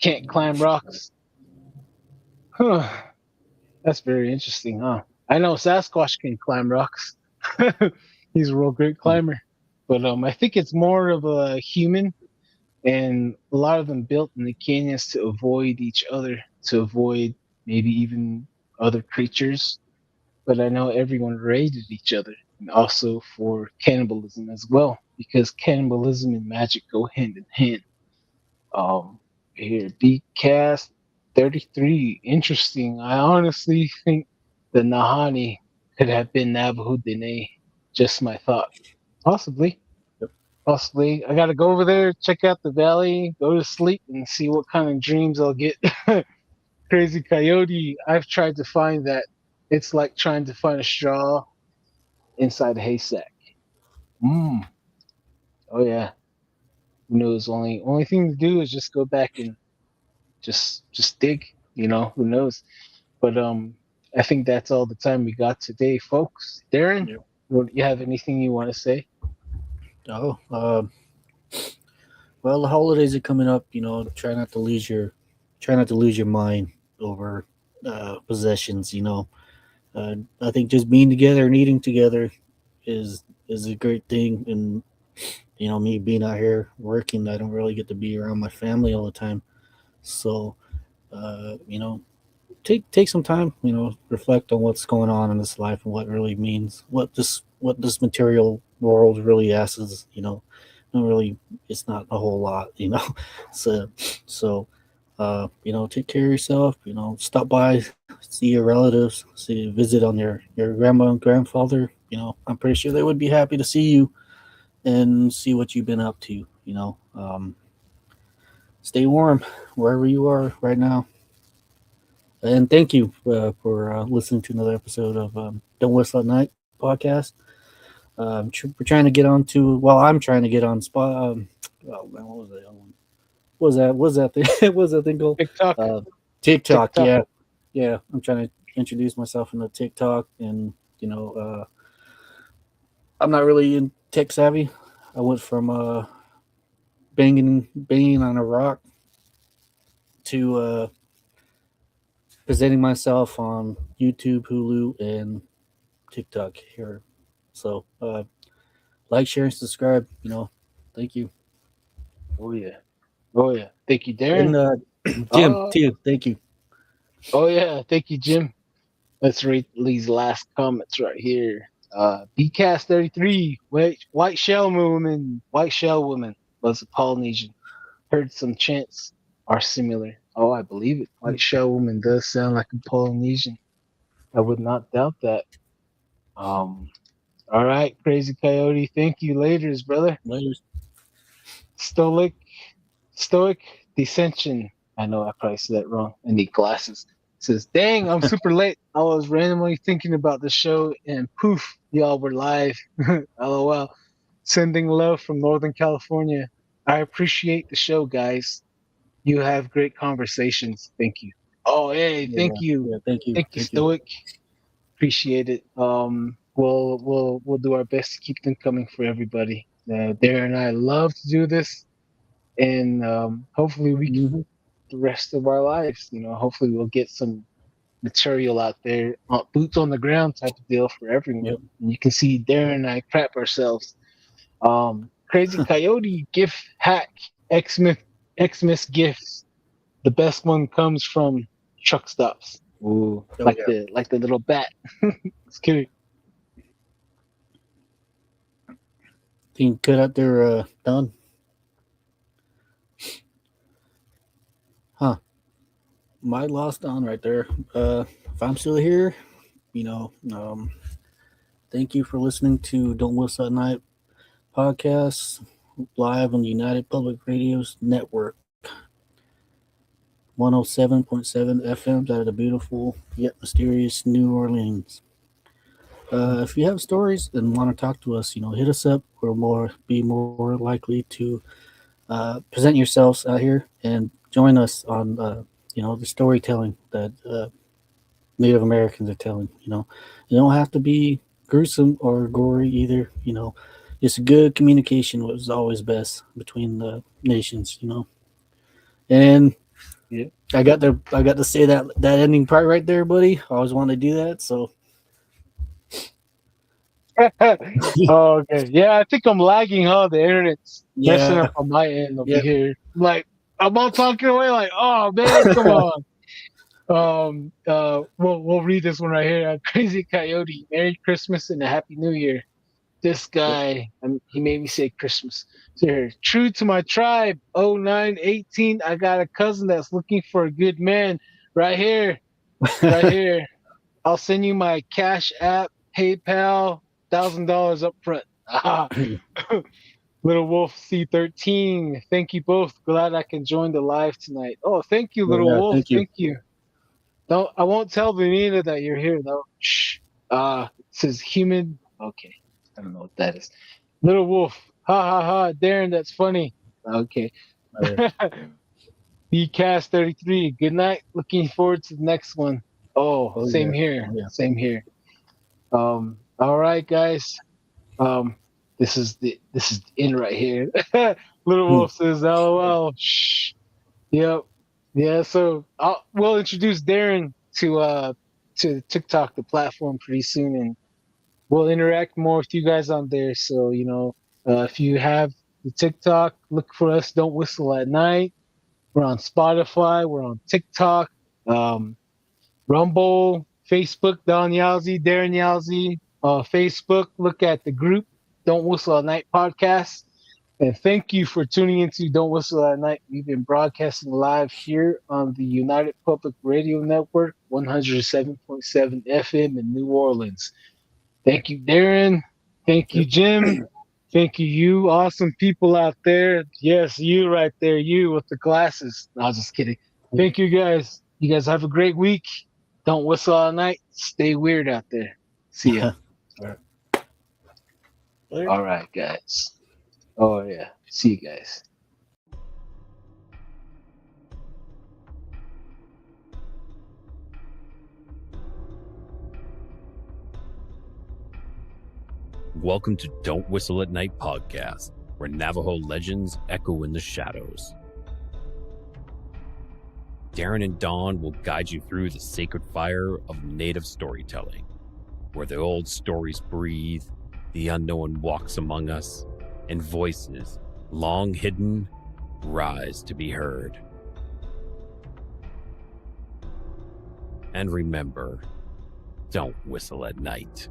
can't climb rocks? Huh. That's very interesting, huh? I know Sasquatch can climb rocks. He's a real great climber. But I think it's more of a human, and a lot of them built in the canyons to avoid each other, to avoid maybe even other creatures. But I know everyone raided each other, and also for cannibalism as well, because cannibalism and magic go hand in hand. Here, BCast 33. Interesting. I honestly think the Nahani could have been Navajo Dene. Just my thought. Possibly. Yep. Possibly. I gotta go over there, check out the valley, go to sleep, and see what kind of dreams I'll get. Crazy Coyote. I've tried to find that. It's like trying to find a straw inside a haystack. Mm. Oh yeah. Who knows? Only thing to do is just go back and just dig. Who knows? But I think that's all the time we got today, folks. Darren, Yep. you have anything you want to say? Oh, well, the holidays are coming up. Try not to lose your mind over possessions. I think just being together and eating together is a great thing. And me being out here working, I don't really get to be around my family all the time. So, uh, you know, take some time. Reflect on what's going on in this life and what really means, what this material world really asks. Not really. It's not a whole lot. So take care of yourself. Stop by, see your relatives, see visit on your grandma and grandfather. I'm pretty sure they would be happy to see you and see what you've been up to. Stay warm wherever you are right now. And thank you for listening to another episode of Don't Whistle at Night podcast. We're trying to get on to. Well, I'm trying to get on spot. Oh man, what was that one? What was that thing? what was that thing called? TikTok. Uh, TikTok. TikTok. Yeah. I'm trying to introduce myself in the TikTok, and I'm not really in tech savvy. I went from banging on a rock to presenting myself on YouTube, Hulu, and TikTok here. So like, share, and subscribe. Thank you. Oh yeah. Oh yeah. Thank you, And Darren. Jim, Uh, too. Thank you. oh yeah. Thank you, Jim. Let's read these last comments right here. BCast33, white shell woman was a Polynesian. Heard some chants are similar. Oh, I believe it. White shell woman does sound like a Polynesian. I would not doubt that. Um, all right, Crazy Coyote. Thank you, laters, brother. Later. Stoic, Stoic Dissension. I know I probably said that wrong. I need glasses. Says, dang, I'm super late. I was randomly thinking about the show and poof, y'all were live. LOL. Sending love from Northern California. I appreciate the show, guys. You have great conversations. Thank you. Oh, hey, Yeah, thank you. yeah. Thank you. Thank you, Thank you. Stoic. Appreciate it. We'll do our best to keep them coming for everybody. Darren and I love to do this, and hopefully we can Mm-hmm. the rest of our lives. Hopefully we'll get some material out there, boots on the ground type of deal for everyone. Yep. And you can see Darren and I crap ourselves. Crazy Coyote gift hack Xmas Xmas gifts. The best one comes from truck stops. Ooh, Oh like yeah. the little bat. It's cute. Think cut out there, Don. Huh? My lost Don right there. If I'm still here, thank you for listening to Don't Whistle at Night podcast live on United Public Radio's network. 107.7 FMs out of the beautiful yet mysterious New Orleans. If you have stories and want to talk to us, hit us up. We'll be more likely to present yourselves out here and join us on, the storytelling that Native Americans are telling. You don't have to be gruesome or gory either. Just good communication was always best between the nations. And Yeah. I got to say that ending part right there, buddy. I always wanted to do that. So Oh, okay. Yeah, I think I'm lagging, huh? The internet's messing yeah, up on my end over yeah. here. Like, I'm all talking away, like, oh man, come on. We'll read this one right here. Crazy Coyote, Merry Christmas and a Happy New Year. This guy, he made me say Christmas. So here, true to my tribe, 0918. I got a cousin that's looking for a good man. Right here, right here. I'll send you my Cash App, PayPal, $1,000 up front. Ah, Little Wolf C13. Thank you both. Glad I can join the live tonight. Oh, thank you, Oh, Little yeah, Wolf. thank you. Thank you. No, I won't tell Benita that you're here though. Shh. It says human. Okay. I don't know what that is. Little Wolf. Ha ha ha. Darren, that's funny. Okay. Uh, BCast 33. Good night. Looking forward to the next one. Oh, oh same yeah, here. oh yeah. Same here. All right, guys. Um, this is in right here. Little Hmm. Wolf says, "LOL." Shh. Yep. Yeah. So we'll introduce Darren to TikTok, the platform, pretty soon, and we'll interact more with you guys on there. So if you have the TikTok, look for us. Don't Whistle at Night. We're on Spotify. We're on TikTok. Um, Rumble, Facebook, Don Yalzi, Darren Yalzi. Facebook, look at the group, Don't Whistle at Night podcast. And thank you for tuning into Don't Whistle at Night. We've been broadcasting live here on the United Public Radio Network, 107.7 FM in New Orleans. Thank you, Darren. Thank you, Jim. Thank you, you awesome people out there. Yes, you right there, you with the glasses. No, I was just kidding. Thank you, guys. You guys have a great week. Don't whistle all night. Stay weird out there. See ya. All right, guys. Oh, yeah. See you guys. Welcome to Don't Whistle at Night podcast, where Navajo legends echo in the shadows. Darren and Dawn will guide you through the sacred fire of Native storytelling, where the old stories breathe, the unknown walks among us, and voices, long hidden, rise to be heard. And remember, don't whistle at night.